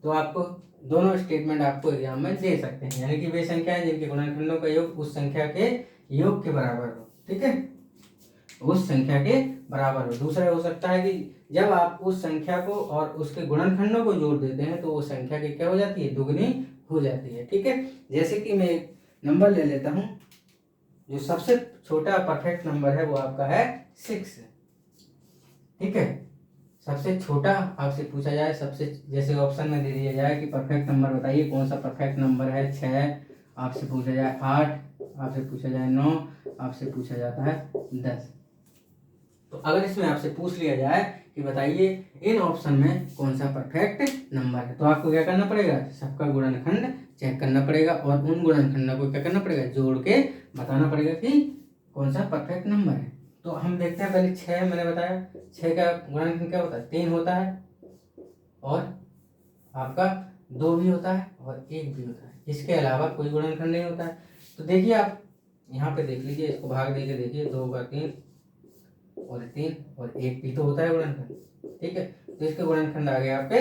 तो आपको दोनों स्टेटमेंट आपको एग्जाम में दे सकते हैं, यानी कि वे संख्याएं जिनके गुणनखंडों का योग उस संख्या के योग के बराबर हो। ठीक है, उस संख्या के बराबर हो। दूसरा हो सकता है कि जब आप उस संख्या को और उसके गुणनखंडों को जोड़ देते हैं तो वो संख्या की क्या हो जाती है, दुगनी हो जाती है। ठीक है, जैसे कि मैं एक नंबर ले लेता हूँ, जो सबसे छोटा परफेक्ट नंबर है वो आपका है 6। ठीक है, सबसे छोटा आपसे पूछा जाए, सबसे जैसे ऑप्शन में दे दिया जाए कि परफेक्ट नंबर बताइए, कौन सा परफेक्ट नंबर है, 6, आपसे पूछा जाए 8, आपसे पूछा जाए 9, आपसे पूछा जाता है 10। तो अगर इसमें आपसे पूछ लिया जाए कि बताइए इन ऑप्शन में कौन सा परफेक्ट नंबर है, तो आपको क्या करना पड़ेगा, सबका गुणनखंड चेक करना पड़ेगा और उन गुणनखंडों को क्या करना पड़ेगा, जोड़ के बताना पड़ेगा कि कौन सा परफेक्ट नंबर है। तो हम देखते हैं पहले 6, मैंने बताया 6 का गुणनखंड क्या होता है, 3 होता है, और आपका 2 भी होता है और 1 भी होता है। इसके अलावा कोई गुणनखंड नहीं होता है। तो देखिए आप यहाँ पे देख लीजिए, इसको भाग देके देखिए, 2 का 3 और 3 और 1 भी तो होता है गुणनखंड। ठीक है, तो इसके गुणनखंड आ गए आपके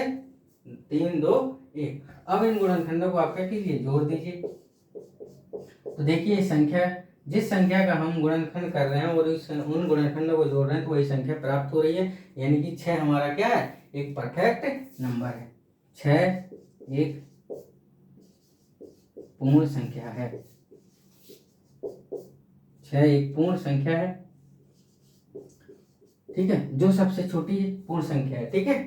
3, 2, 1। अब इन गुणनखंडों को आप क्या कीजिए, जोड़ दीजिए। तो देखिए संख्या, जिस संख्या का हम गुणनखंड कर रहे हैं और उन गुणनखंडों को जोड़ रहे हैं तो वही संख्या प्राप्त हो रही है, यानी कि 6 हमारा क्या है, एक परफेक्ट नंबर है। 6 एक पूर्ण संख्या है। 6 एक पूर्ण संख्या है। ठीक है, जो सबसे छोटी पूर्ण संख्या है। ठीक है,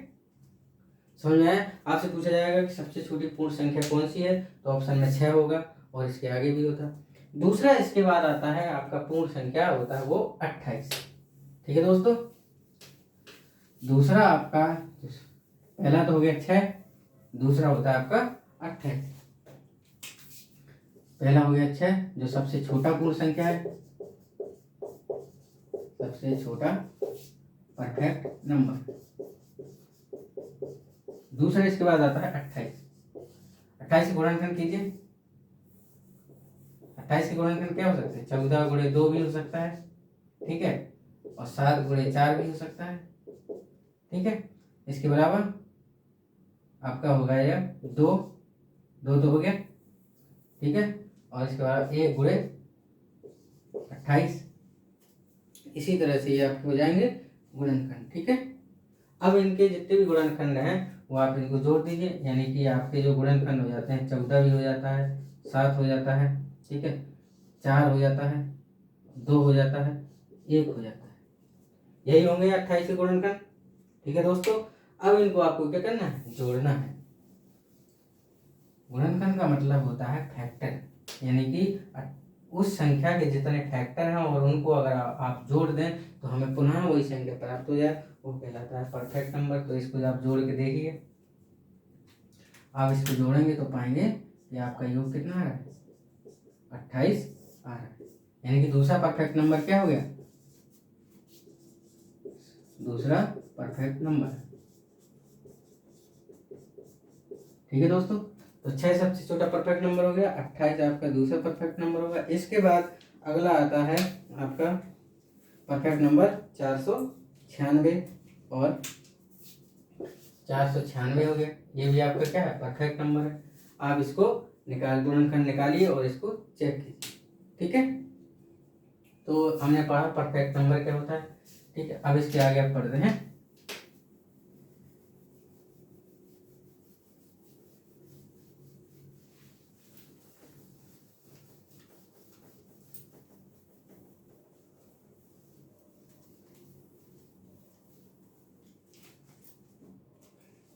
समझ में आया। आपसे पूछा जाएगा कि सबसे छोटी पूर्ण संख्या कौन सी है, तो ऑप्शन में 6 होगा और इसके आगे भी होता है। दूसरा इसके बाद आता है आपका पूर्ण संख्या होता है वो 28। ठीक है दोस्तों, दूसरा आपका, पहला तो हो गया 6, दूसरा होता है आपका 28। पहला हो गया 6 जो सबसे छोटा पूर्ण संख्या है, सबसे छोटा परफेक्ट नंबर। दूसरा इसके बाद आता है 28। 28 से गुणनखंड कीजिए। 28 के गुणनखंड क्या हो सकते हैं, 14 गुणे 2 भी हो सकता है। ठीक है, और 7 गुणे 4 भी हो सकता है। ठीक है, इसके बराबर आपका हो गया 2, 2 तो हो गया। ठीक है, और इसके बाद 1 गुणे 28। इसी तरह से ये आपके हो जाएंगे गुणनखंड। ठीक है, अब इनके जितने भी गुणनखंड हैं वो आप इनको जोड़ दीजिए, यानी कि आपके जो गुणनखंड हो जाते हैं, 14 भी हो जाता है, 7 हो जाता है, ठीक है, 4 हो जाता है, 2 हो जाता है, 1 हो जाता है। यही होंगे 28 के गुणनखंड। ठीक है दोस्तों, अब इनको आपको क्या करना है, जोड़ना है। गुणनखंड का मतलब होता है फैक्टर, यानी कि उस संख्या के जितने फैक्टर हैं और उनको अगर आप जोड़ दें तो हमें पुनः वही संख्या प्राप्त हो जाए, वो कहलाता है परफेक्ट नंबर। तो इसको आप जोड़ के देखिए, आप इसको जोड़ेंगे तो पाएंगे कि आपका योग कितना आ रहा है, 28 आ रहा है, यानी कि दूसरा परफेक्ट नंबर क्या हो गया, दूसरा परफेक्ट नंबर। ठीक है दोस्तों, तो 6 सबसे छोटा परफेक्ट नंबर हो गया, 28 आपका दूसरा परफेक्ट नंबर होगा। इसके बाद अगला आता है आपका परफेक्ट नंबर 496, और 496 हो गया, ये भी आपका क्या है, परफेक्ट नंबर है। आप इसको गुणनखंड निकालिए और इसको चेक कीजिए। ठीक है, तो हमने पढ़ा परफेक्ट नंबर क्या होता है। ठीक है, अब इसके आगे आप पढ़ते हैं।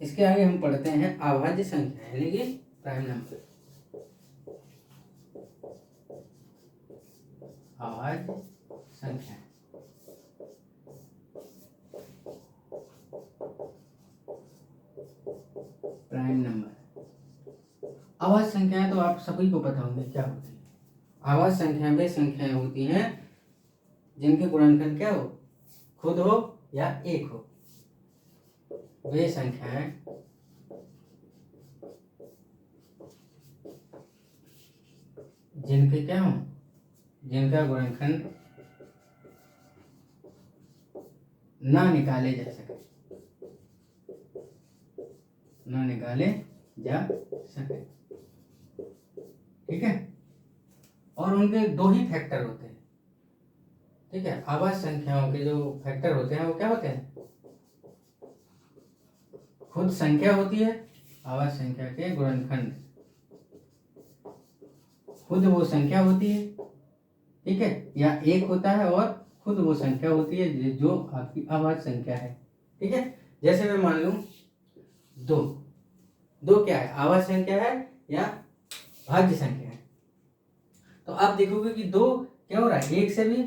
इसके आगे हम पढ़ते हैं अभाज्य संख्या, यानी कि प्राइम नंबर। अभाज्य संख्या, प्राइम नंबर। अभाज्य संख्याएं तो आप सभी को पता होंगे क्या होती है। अभाज्य संख्याएं वे संख्याएं होती हैं जिनके गुणनखंड क्या हो, खुद हो या एक हो। वे संख्याएं जिनके क्या हो, जिनका गुणनखंड ना निकाले जा सके, ना निकाले जा सके। ठीक है, और उनके 2 ही फैक्टर होते हैं। ठीक है। अभाज्य संख्याओं के जो फैक्टर होते हैं वो क्या होते हैं? खुद संख्या होती है, अभाज्य संख्या के गुणनखंड खुद वो संख्या होती है, ठीक है, या एक होता है और खुद वो संख्या होती है जो आपकी अभाज्य संख्या है, ठीक है। जैसे मैं मान लूं दो, दो क्या है? अभाज्य संख्या है या भाज्य संख्या है? तो आप देखोगे कि दो क्या हो रहा है, एक से भी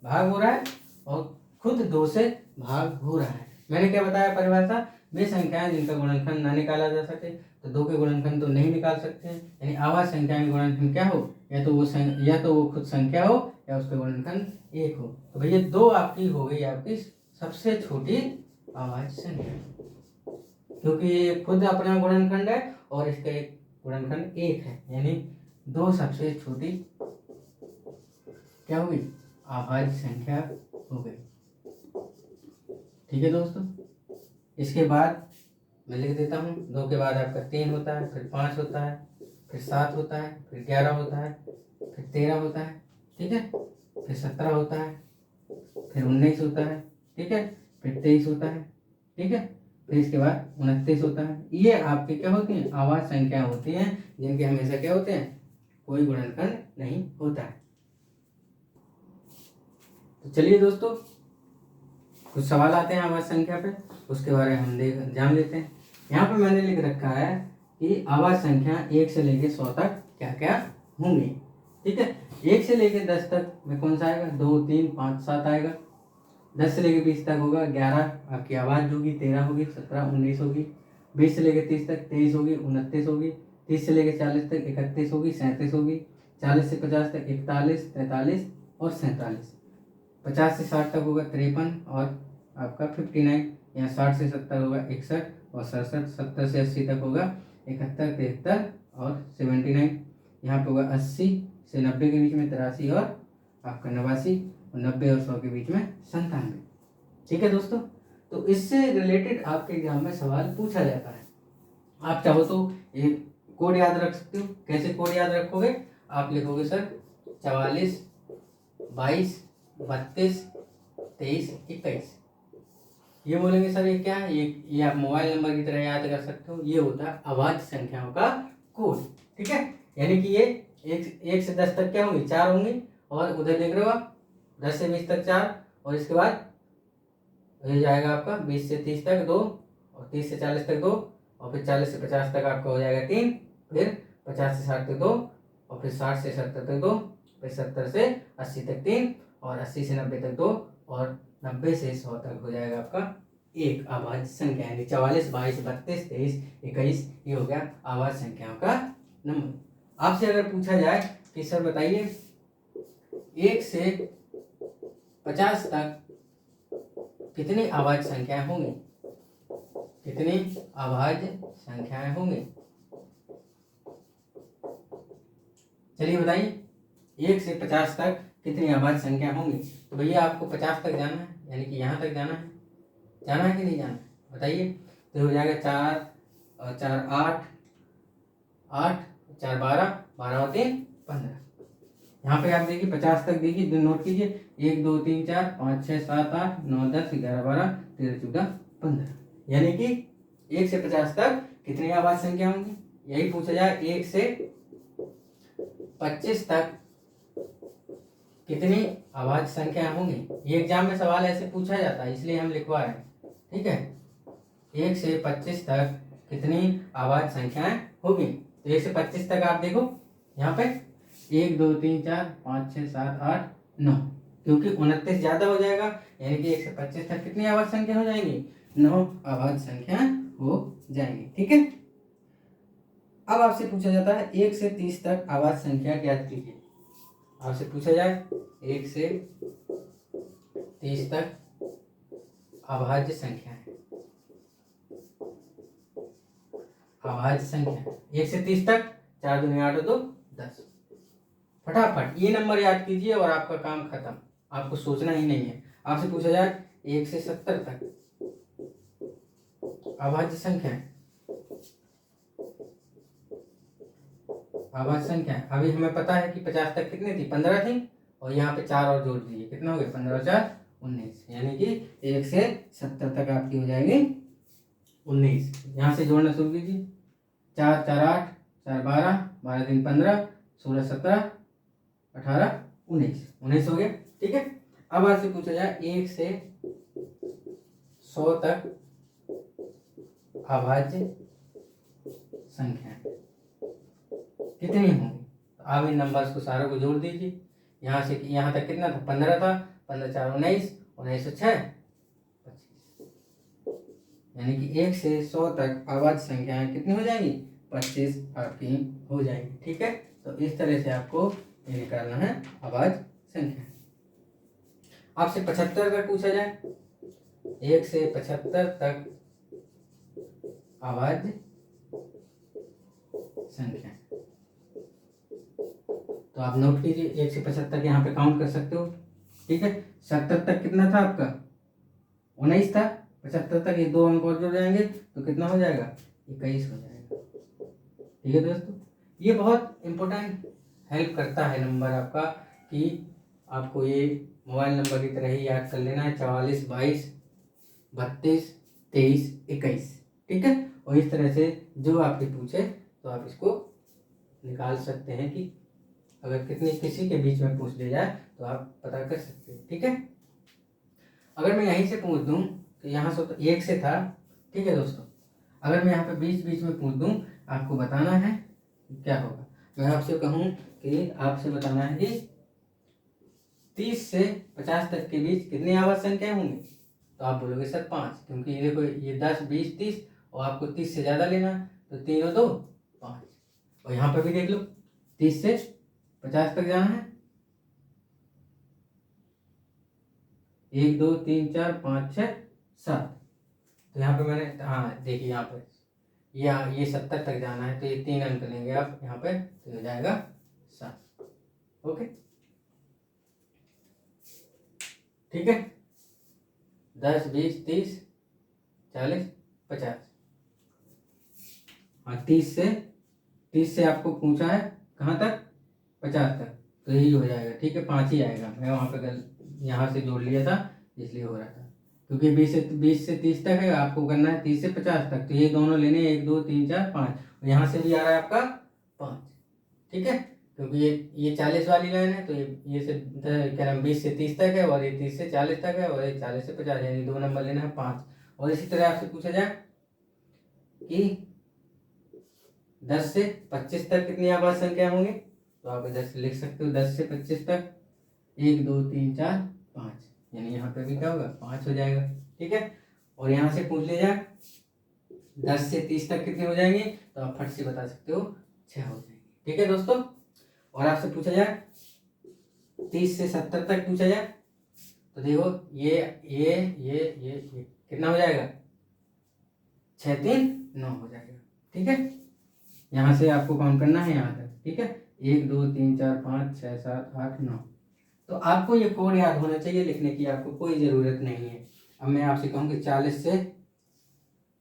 भाग हो रहा है और खुद दो से भाग हो रहा है। मैंने क्या बताया परिभाषा? वे संख्याएं जिनका गुणनखंड ना निकाला जा सके, तो दो के गुणनखंड तो नहीं निकाल सकते हैं, यानी अभाज्य संख्या में गुणनखंड क्या हो, या तो वो खुद संख्या हो या उसका गुणनखंड एक हो। तो भैया दो आपकी हो गई आपकी सबसे छोटी अभाज्य संख्या, क्योंकि ये खुद अपना गुणनखंड है और इसका एक गुणनखंड एक है, यानी दो सबसे छोटी क्या होगी? अभाज्य संख्या हो गई। ठीक है दोस्तों, इसके बाद मैं लिख देता हूँ, दो के बाद आपका 3 होता है, फिर 5 होता है, फिर 7 होता है, फिर 11 होता है, फिर 13 होता है, ठीक है, फिर 17 होता है, फिर 19 होता है, ठीक है, फिर 23 होता है, ठीक है, फिर इसके बाद 29 होता है। ये आपके क्या होती हैं? अभाज्य संख्या होती हैं, जिनके हमेशा क्या होते हैं? कोई गुणनखंड नहीं होता है। तो चलिए दोस्तों, कुछ सवाल आते हैं अभाज्य संख्या पे, उसके बारे में हम जान लेते हैं। यहाँ पे मैंने लिख रखा है कि अभाज्य संख्या 1 से लेके 100 तक क्या क्या होंगी, ठीक है। 1 से लेके 10 तक में कौन सा आएगा? 2, 3, 5, 7 आएगा। 10 से लेके 20 तक होगा 11 आपकी अभाज्य होगी, 13 होगी, 17, 19 होगी। 20 से लेके 30 तक 23 होगी, 29 होगी। 30 से लेके 40 तक 31 होगी, 37 होगी। 40 से 50 तक 41, 43 और 47। 50 से 60 तक होगा 53 और आपका 59। यहाँ 60 से 70 होगा 61 और 67। 70 से 80 तक होगा 71, 73 और 79। यहाँ पे होगा 80 से 90 के बीच में 83 और आपका 89, और 90 और 100 के बीच में 97। ठीक है दोस्तों, तो इससे रिलेटेड आपके एग्जाम में सवाल पूछा जाता है। आप चाहो तो ये कोड याद रख सकते हो। कैसे कोड याद रखोगे? आप लिखोगे सर 44, 22, 32, 23, 21। ये बोलेंगे सर ये क्या है? ये आप मोबाइल नंबर की तरह याद कर सकते हो। ये होता है अभाज्य संख्याओं का कोड, ठीक है। यानी कि ये 1 से 10 तक क्या होंगी? 4 होंगी, और उधर देख रहे हो आप 10 से 20 तक 4, और इसके बाद ये जाएगा आपका 20 से 30 तक 2, और 30 से 40 तक 2, और फिर 40 से 50 तक आपका हो जाएगा 3, फिर 50 से 60 तक 2, और फिर 60 से 70 तक 2, फिर 70 से 80 तक 3, और 80 से 90 तक 2, और 90 से 100 तक हो जाएगा आपका एक अभाज्य संख्या, यानी 44, 22, 32, 23, 21। ये हो गया अभाज्य संख्याओं का नंबर। आपसे अगर पूछा जाए कि सर बताइए 1 से 50 तक कितनी अभाज्य संख्याएं होंगी? कितनी अभाज्य संख्याएं होंगी? चलिए बताइए 1 से 50 तक कितनी अभाज्य संख्या होंगी? तो भैया आपको 50 तक जाना है, यानी कि यहाँ तक जाना है कि नहीं जाना है? बताइए। तो हो जाएगा 4 और 4 8, 8 4 12, 12 और 3 15। यहाँ पे आप देखिए 50 तक देखिए, नोट कीजिए 1 2 3 4 5 6 7 8 9 10 11 12 13 14 15, यानी कि 1 से 50 तक कितनी अभाज्य संख्या होंगी? यही पूछा जाए 1 से 25 तक कितनी अभाज्य संख्या होंगी। ये एग्जाम में सवाल ऐसे पूछा जाता है, इसलिए हम लिखवा रहे हैं, ठीक है। 1 से 25 तक कितनी अभाज्य संख्याएं होगी? तो 1 से 25 तक आप देखो यहाँ पे 1 2 3 4 5 6 7 8 9, क्योंकि 29 ज्यादा हो जाएगा, यानी कि 1 से 25 तक कितनी अभाज्य संख्या हो जाएंगी? 9 अभाज्य संख्या हो जाएंगी, ठीक है। अब आपसे पूछा जाता है 1 से 30 तक अभाज्य संख्या ज्ञात कीजिए। आपसे पूछा जाए 1 से 30 तक अभाज्य संख्या है, अभाज्य संख्या 1 से 30 तक 4 दूनी 8 2 10। फटाफट ये नंबर याद कीजिए और आपका काम खत्म, आपको सोचना ही नहीं है। आपसे पूछा जाए 1 से 70 तक अभाज्य संख्या, अभाज्य संख्या। अभी हमें पता है कि 50 तक कितनी थी? 15 थी, और यहाँ पे 4 और जोड़ दीजिए, कितना हो गया 15 और 4 19, यानी कि 1 से 70 तक आपकी हो जाएगी 19। यहाँ से जोड़ना शुरू कीजिए, 4 4 8 4 12 12 3 15 16 17 18 19 हो गया। ठीक है, अब आपसे पूछा जाए 1 से 100 तक अभाज्य संख्या कितनी होंगी। तो आप इन नंबर्स को सारों को जोड़ दीजिए, यहाँ से यहाँ तक कितना था 15 था, 15 4 19 19 6 25, यानी कि 1 से 100 तक अभाज्य संख्याएं कितनी हो जाएंगी 25 आपकी हो जाएंगी। ठीक है, तो इस तरह से आपको ये निकालना है अभाज्य संख्या। आपसे 75 तक पूछा जाए, 1 से 75 तक अभाज्य संख्या, तो आप नोट कीजिए 1 से 75 यहाँ पे काउंट कर सकते हो। ठीक है, 70 तक कितना था आपका 19 था, 75 तक ये 2 अंक और जुड़ जाएंगे तो कितना हो जाएगा 21 हो जाएगा। ठीक है दोस्तों, ये बहुत इंपॉर्टेंट हेल्प करता है नंबर आपका, कि आपको ये मोबाइल नंबर की तरह ही याद कर लेना है, 44 22 32 23 21। ठीक है, और इस तरह से जो आपके पूछे तो आप इसको निकाल सकते हैं, कि अगर किसी के बीच में पूछ लिया जाए तो आप पता कर सकते हैं। ठीक है, अगर मैं यहीं से पूछ दूं कि यहाँ से तो 1 से था, ठीक है दोस्तों, अगर मैं यहाँ पे बीच में पूछ दूं, आपको बताना है क्या होगा। मैं आपसे कहूँ कि आपसे बताना है कि 30 से 50 तक के बीच कितनी आवाज संख्याएं होंगी, तो आप बोलोगे सर 5, क्योंकि ये देखो ये 10 20 30 और आपको 30 से ज़्यादा लेना है, तो 3 और 2 5। और यहाँ पर भी देख लो 30 से 50 तक जाना है, 1 2 3 4 5 6 7, तो यहाँ पे मैंने हाँ देखिए यहाँ पे ये 70 तक जाना है, तो ये 3 अंक लेंगे आप यहाँ पे, तो हो जाएगा 7। ओके, ठीक है, 10 20 30 40 50, हाँ 30 से आपको पूछा है कहाँ तक 50 तक, तो यही हो जाएगा। ठीक है, 5 ही आएगा, मैं वहाँ पे यहाँ से जोड़ लिया था इसलिए हो रहा था, क्योंकि 20 से 30 तक है, आपको करना है 30 से 50 तक, तो ये दोनों लेने 1 2 3 4 5, और यहाँ से भी आ रहा है आपका 5। ठीक है, क्योंकि ये 40 वाली लाइन है, तो ये से क्या नाम 20 से 30 तक है, और ये 30 से 40 तक है, और ये 40 से 50, यानी 2 नंबर लेना है 5। और इसी तरह आपसे पूछा जाए कि 10 से 25 तक कितनी आवाज संख्या होंगी, तो आप इधर से लिख सकते हो 10 से 25 तक 1 2 3 4 5, यानी यहाँ पे भी क्या होगा 5 हो जाएगा। ठीक है, और यहाँ से पूछ लिया जाए 10 से 30 तक कितनी हो जाएंगी, तो आप फट से बता सकते हो 6 हो जाएंगी। ठीक है दोस्तों, और आपसे पूछा जाए 30 से 70 तक पूछा जाए, तो देखो ये कितना हो जाएगा 6 3 9 हो जाएगा। ठीक है, यहाँ से आपको काउंट करना है यहाँ तक। ठीक है, 1 2 3 4 5 6 7 8 9, तो आपको ये कोड याद होना चाहिए, लिखने की आपको कोई ज़रूरत नहीं है। अब मैं आपसे कहूँ कि 40 से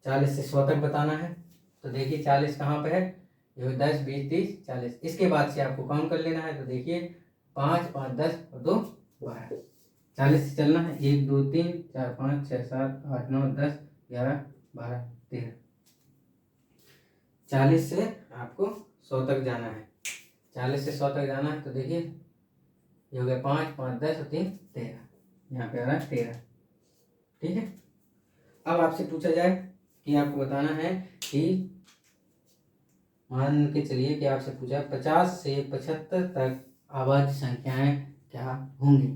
100 तक बताना है, तो देखिए 40 कहाँ पे है, ये 10 20 30 40, इसके बाद से आपको काउंट कर लेना है, तो देखिए 5 5 10 और 2 12, 40 से चलना है 1 2 3 4 5 6 7 8 9 10 11 12 13, 40 से आपको 100 तक जाना है, 40 से 100 तक जाना है, तो देखिए ये हो गया 5 5 10 और 3 13, यहाँ पे आ रहा है 13। ठीक है, अब आपसे पूछा जाए कि आपको बताना है कि मान के चलिए कि आपसे पूछा 50 से 75 तक अभाज्य संख्याएं क्या होंगी।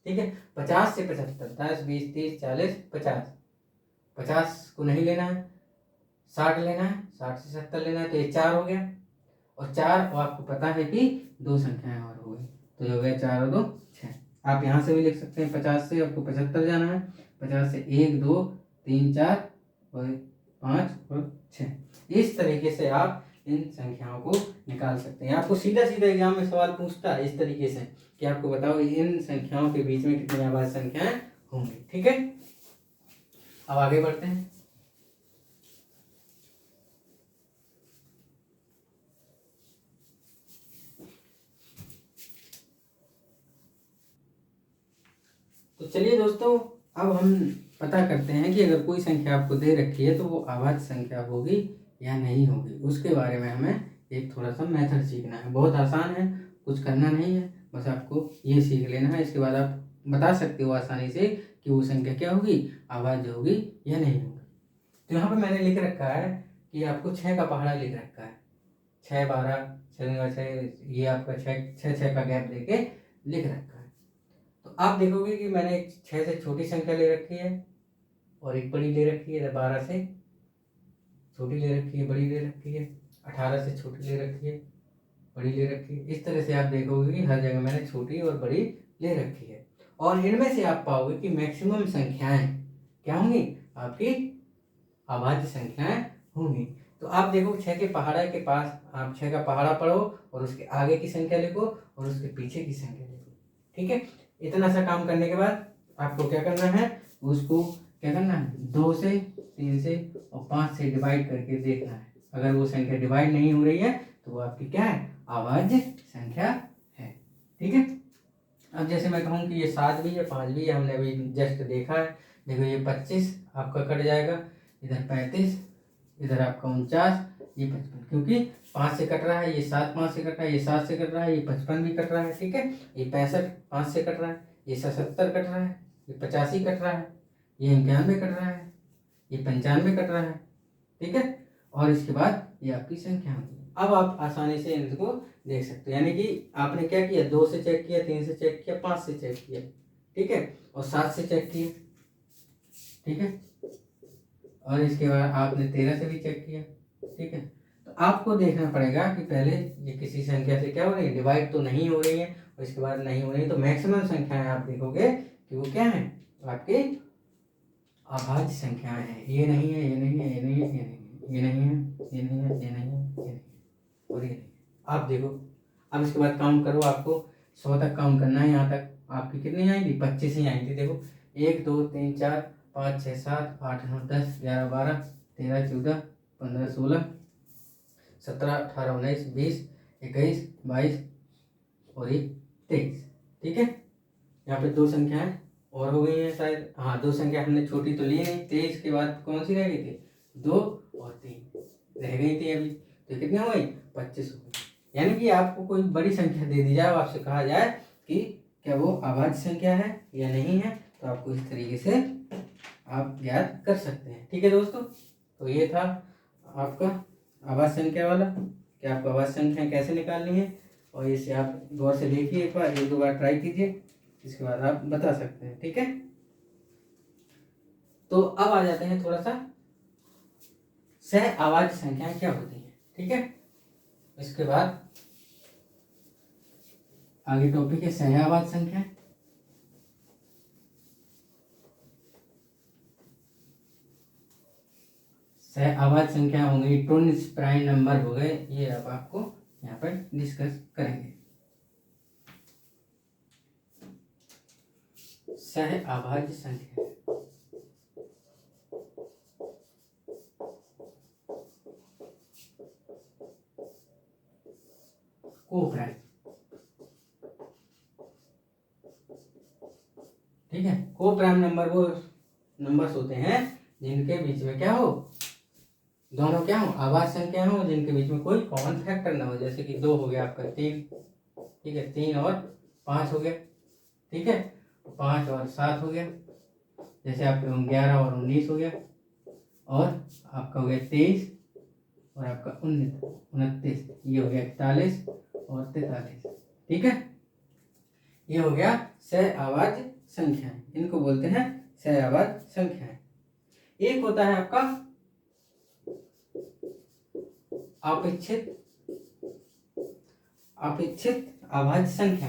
ठीक है, 50 से 75, 10 20 30 40 50, 50 को नहीं लेना है, 60 लेना है, 60 से 70 लेना है, तो ये 4 हो गया, और 4 और आपको पता है कि 2 संख्याएं और हो गई, तो ये हो गया 4 और 2 6। आप यहाँ से भी लिख सकते हैं 50 से आपको 75 जाना है, 50 से 1 2 3 4 और 5 और 6, इस तरीके से आप इन संख्याओं को निकाल सकते हैं। आपको सीधा सीधा एग्जाम में सवाल पूछता है इस तरीके से कि आपको बताओ इन संख्याओं के बीच में कितनी अभाज्य संख्याएं होंगी। ठीक है, अब आगे बढ़ते हैं। हम पता करते हैं कि अगर कोई संख्या आपको दे रखी है तो वो अभाज्य संख्या होगी या नहीं होगी, उसके बारे में हमें एक थोड़ा सा मेथड सीखना है। बहुत आसान है, कुछ करना नहीं है, बस आपको ये सीख लेना है। इसके बाद आप बता सकते हो आसानी से कि वो संख्या क्या होगी, अभाज्य होगी या नहीं होगी। तो यहाँ पे मैंने लिख रखा है कि आपको 6 का पहाड़ा लिख रखा है, 6 12 6 ये आपका 6 का गैप देके लिख रखा है। तो आप देखोगे कि मैंने 6 से छोटी संख्या ले रखी है और एक बड़ी ले रखी है, 12 से छोटी ले रखी है, बड़ी ले रखी है, 18 से छोटी ले रखी है, बड़ी ले रखी है। इस तरह से आप देखोगे कि हर जगह मैंने छोटी और बड़ी ले रखी है। और इनमें से आप पाओगे कि मैक्सिमम संख्याएं क्या होंगी, आपकी अभाज्य संख्याएं होंगी। तो आप देखो 6 के पहाड़ा के पास आप 6 का पहाड़ा पढ़ो और उसके आगे की संख्या लिखो और उसके पीछे की संख्या लिखो। ठीक है, इतना सा काम करने के बाद आपको क्या करना है, उसको क्या करना है, 2 से 3 से और 5 से डिवाइड करके देखना है। अगर वो संख्या डिवाइड नहीं हो रही है तो वो आपकी क्या है, अभाज्य संख्या है। ठीक है, अब जैसे मैं कहूँ कि ये 7 भी है 5 भी है, हमने अभी जस्ट देखा है। देखो ये 25 आपका कट जाएगा, इधर 35, इधर आपका 49, ये 55, क्योंकि 5 से कट रहा है, ये 7 5 से कट रहा है, ये 7 से कट रहा है, ये 55 भी कट रहा है। ठीक है, ये 65 5 से कट रहा है, ये 77 कट रहा है, ये 85 कट रहा है, ये 91 कट रहा है, ये 95 कट रहा है। ठीक है, और इसके बाद ये आपकी संख्या होगी। अब आप आसानी से इनको देख सकते हो, यानी कि आपने क्या किया, 2 से चेक किया, 3 से चेक किया, 5 से चेक किया। ठीक है, और 7 से चेक किया। ठीक है, और इसके बाद आपने 13 से भी चेक किया। ठीक है, तो आपको देखना पड़ेगा कि पहले ये किसी संख्या से क्या हो रही है, डिवाइड तो नहीं हो रही है, और इसके बाद नहीं हो रही है, तो मैक्सिमम संख्याएं आप देखोगे कि वो क्या है, आपके अभाज्य संख्याएं हैं। ये नहीं है, ये नहीं है, ये नहीं है, ये नहीं है, ये नहीं है, ये नहीं है, ये नहीं है, ये नहीं है, और ये नहीं है। आप देखो, अब इसके बाद काउंट करो, आपको 100 तक काउंट करना है। यहाँ तक आपकी कितनी आएंगी, 25 ही आएंगी। देखो 1 2 3 4 5 6 7 8 9 10 11 12 13 14 15 16 17 18 19 20 21 22 और ये 23। ठीक है, यहाँ पे 2 संख्याएं और हो गई हैं शायद, हाँ 2 संख्या हमने छोटी तो ली नहीं। 23 के बाद कौन सी रह गई थी, 2 और 3 रह गई थी अभी, तो कितनी हो गई, 25 हो गई। यानी कि आपको कोई बड़ी संख्या दे दी जाए और आपसे कहा जाए कि क्या वो अभाज्य संख्या है या नहीं है, तो आपको इस तरीके से आप ज्ञात कर सकते हैं। ठीक है दोस्तों, तो ये था आपका अभाज्य संख्या वाला, कि आपको अभाज्य संख्या कैसे निकालनी है, और इसे आप गौर से देखिए, एक बार 1 2 बार ट्राई कीजिए, इसके बाद आप बता सकते हैं। ठीक है, तो अब आ जाते हैं थोड़ा सा सह अभाज्य संख्याएं क्या होती हैं। ठीक है, इसके बाद आगे टॉपिक है सह अभाज्य संख्या। सह अभाज्य संख्या होंगी, ट्विन्स प्राइम नंबर हो गए, ये अब आपको यहाँ पर डिस्कस करेंगे। सह अभाज्य संख्या, को प्राइम। ठीक है, को प्राइम नंबर वो नंबर्स होते हैं जिनके बीच में क्या हो, दोनों क्या हो, अभाज्य संख्या हो, जिनके बीच में कोई कॉमन फैक्टर ना हो। जैसे कि 2 हो गया आपका 3, ठीक है, 3 और 5 हो गया। ठीक है, 5 और 7 हो गया। जैसे आपके 11 और 19 हो गया, और आपका हो गया 23 और आपका 29, ये हो गया 41 और 43। ठीक है, ये हो गया सह अभाज्य संख्याएं, इनको बोलते हैं सह अभाज्य संख्याएं। एक होता है आपका अपेक्षित अभाज्य संख्या,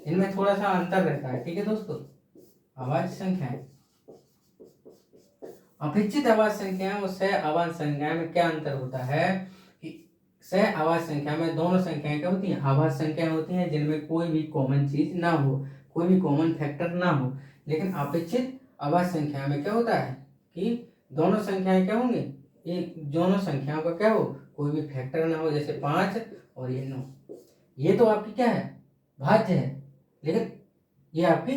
इनमें थोड़ा सा अंतर रहता है। ठीक है दोस्तों, अभाज्य संख्याएं, अपेक्षित अभाज्य संख्या और सह अभाज्य संख्या में क्या अंतर होता है कि सह अभाज्य संख्या में दोनों संख्याएं क्या होती हैं, अभाज्य संख्याएं होती हैं जिनमें कोई भी कॉमन चीज ना हो, कोई भी कॉमन फैक्टर ना हो। लेकिन अपेक्षित अभाज्य संख्या में क्या होता है कि दोनों संख्याएं क्या होंगी, एक दोनों संख्याओं का क्या हो, कोई भी फैक्टर ना हो। जैसे 5 और ये 9, ये तो आपकी क्या है, भाज्य है, लेकिन ये आपकी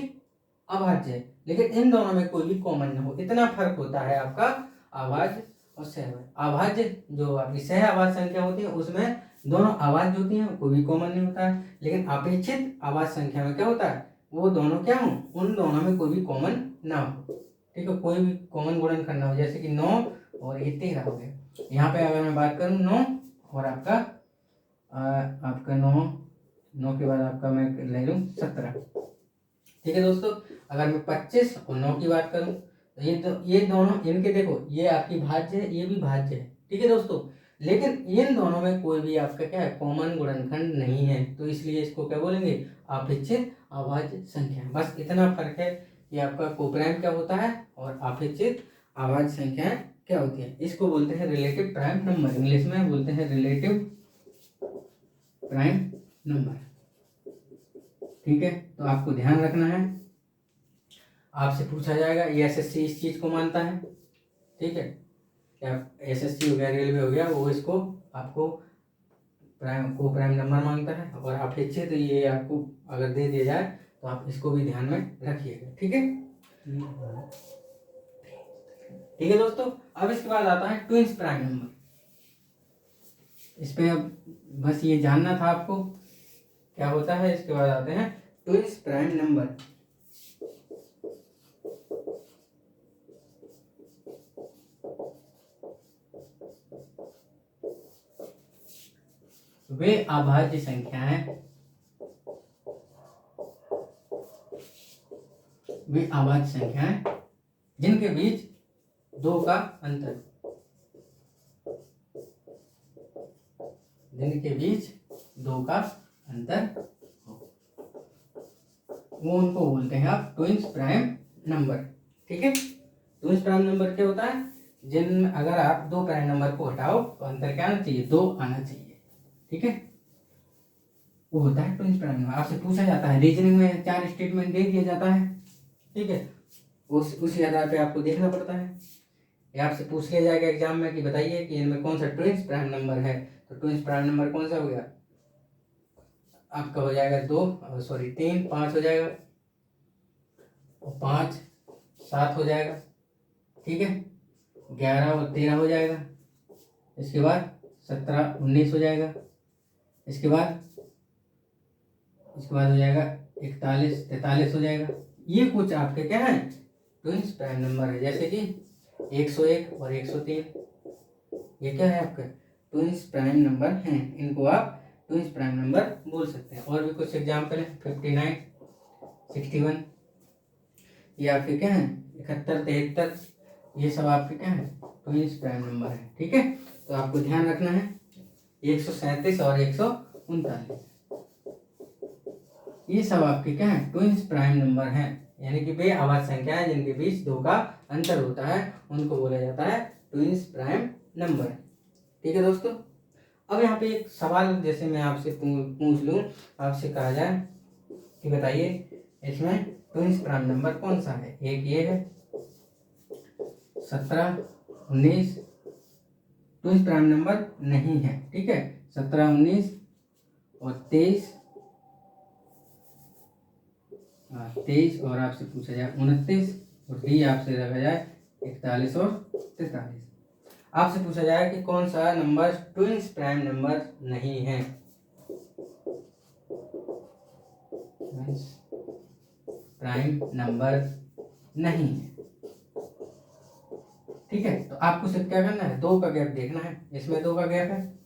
अभाज्य है। लेकिन इन दोनों में कोई भी कॉमन ना हो। इतना फर्क होता है आपका आवाज और सहवाज। आवाज जो आपकी सह आवाज संख्या होती है उसमें दोनों आवाज जो होती हैं कोई भी कॉमन नहीं होता है, लेकिन अपेक्षित आवाज संख्या में क्या होता है, वो दोनों क्या हो, उन दोनों में कोई भी कॉमन ना हो। ठीक है, कोई भी कॉमन गुणनखंड ना हो, जैसे कि 9 और ये 13 हो गए। यहाँ पे अगर मैं बात करूँ 9 और आपका 9 के बाद आपका मैं ले लूँ 17। ठीक है दोस्तों, अगर मैं 25 और 9 की बात करूँ तो ये दोनों इनके देखो, ये आपकी भाज्य है, ये भी भाज्य है। ठीक है दोस्तों, लेकिन इन दोनों में कोई भी आपका क्या है, कॉमन गुणनखंड नहीं है, तो इसलिए इसको क्या बोलेंगे, अपेक्षित आवाज संख्या। बस इतना फर्क है कि आपका कोप्राइम क्या होता है और अपेक्षित आवाज संख्या क्या होती है। इसको बोलते हैं रिलेटिव प्राइम नंबर, इंग्लिश में बोलते हैं रिलेटिव प्राइम नंबर। ठीक है, तो आपको ध्यान रखना है, आपसे पूछा जाएगा, ये एसएससी इस चीज को मानता है। ठीक है, एसएससी हो गया, रेलवे हो गया, वो इसको आपको को प्राइम नंबर मांगता है। और अपेक्षित तो ये आपको अगर दे दिया जाए तो आप इसको भी ध्यान में रखिएगा। ठीक है, ठीक है दोस्तों, अब इसके बाद आता है ट्विंस प्राइम नंबर। इस पे अब बस ये जानना था आपको क्या होता है। इसके बाद आते हैं ट्विंस प्राइम नंबर। वे अभाज्य संख्याएं, वे अभाज्य संख्याएं जिनके बीच 2 का अंतर, जिनके बीच 2 का अंतर हो, वो उनको बोलते हैं आप ट्विंस प्राइम नंबर। ठीक है, ट्विंस प्राइम नंबर क्या होता है, जिन अगर आप 2 प्राइम नंबर को हटाओ तो अंतर क्या आना चाहिए, 2 आना चाहिए। ठीक है, वो होता है ट्विंस प्राइम नंबर। आपसे पूछा जाता है, रीजनिंग में 4 स्टेटमेंट दे दिया जाता है। ठीक है, उसी आधार पे आपको देखना पड़ता है। या आपसे पूछ लिया जाएगा एग्जाम में कि बताइए कि इनमें कौन सा ट्विंस प्राइम नंबर है, तो ट्विंस प्राइम नंबर कौन सा हो गया आपका, हो जाएगा 3 5 हो जाएगा, और 5 7 हो जाएगा। ठीक है, 11 और 13 हो जाएगा। इसके बाद 17 19 हो जाएगा। इसके बाद हो जाएगा 41 43 हो जाएगा। ये कुछ आपके क्या है, ट्विंस प्राइम नंबर है। जैसे कि 101 और 103, ये क्या है आपका ट्विंस प्राइम नंबर हैं, इनको आप ट्विंस प्राइम नंबर बोल सकते हैं। और भी कुछ एग्जाम्पल है, 59 61, ये आपके क्या है 71 73, ये सब आपके क्या है ट्विंस प्राइम नंबर है। ठीक है, तो आपको ध्यान रखना है 137 और 139, ये सब आपके क्या है ट्विंस प्राइम नंबर हैं, यानी कि वे आवाज संख्याएं जिनके बीच 2 का अंतर होता है, उनको बोला जाता है ट्विंस प्राइम नंबर। ठीक है दोस्तों, अब यहाँ पे एक सवाल जैसे मैं आपसे पूछ लूँ, आपसे कहा जाए कि बताइए इसमें ट्विंस प्राइम नंबर कौन सा है। एक ये है 17 19, ट्विंस प्राइम नंबर नहीं है। ठीक है, 17 19 और 23 और आपसे पूछा जाए 29, और डी आपसे रखा जाए 41 और 43। आपसे पूछा जाए कि कौन सा नंबर ट्विंस प्राइम नंबर नहीं है। प्राइम नंबर नहीं है। ठीक है, तो आपको सिर्फ क्या करना है, 2 का गैप देखना है। इसमें 2 का गैप है,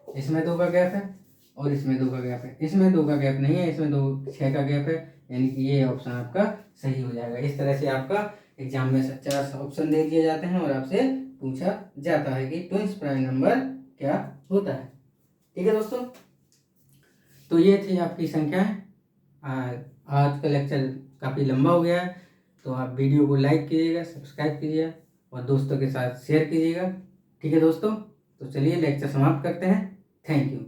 इसमें 2 का गैप है, और इसमें 2 का गैप है। इसमें 2 का गैप नहीं है, इसमें 6 का गैप है, यानी कि ये ऑप्शन आपका सही हो जाएगा। इस तरह से आपका एग्जाम में 4 ऑप्शन दे दिए जाते हैं और आपसे पूछा जाता है कि ट्विंस प्राइम नंबर क्या होता है। ठीक है दोस्तों, तो ये थी आपकी संख्याएं। आज का लेक्चर काफ़ी लंबा हो गया है, तो आप वीडियो को लाइक कीजिएगा, सब्सक्राइब कीजिएगा और दोस्तों के साथ शेयर कीजिएगा। ठीक है दोस्तों, तो चलिए लेक्चर समाप्त करते हैं। Thank you.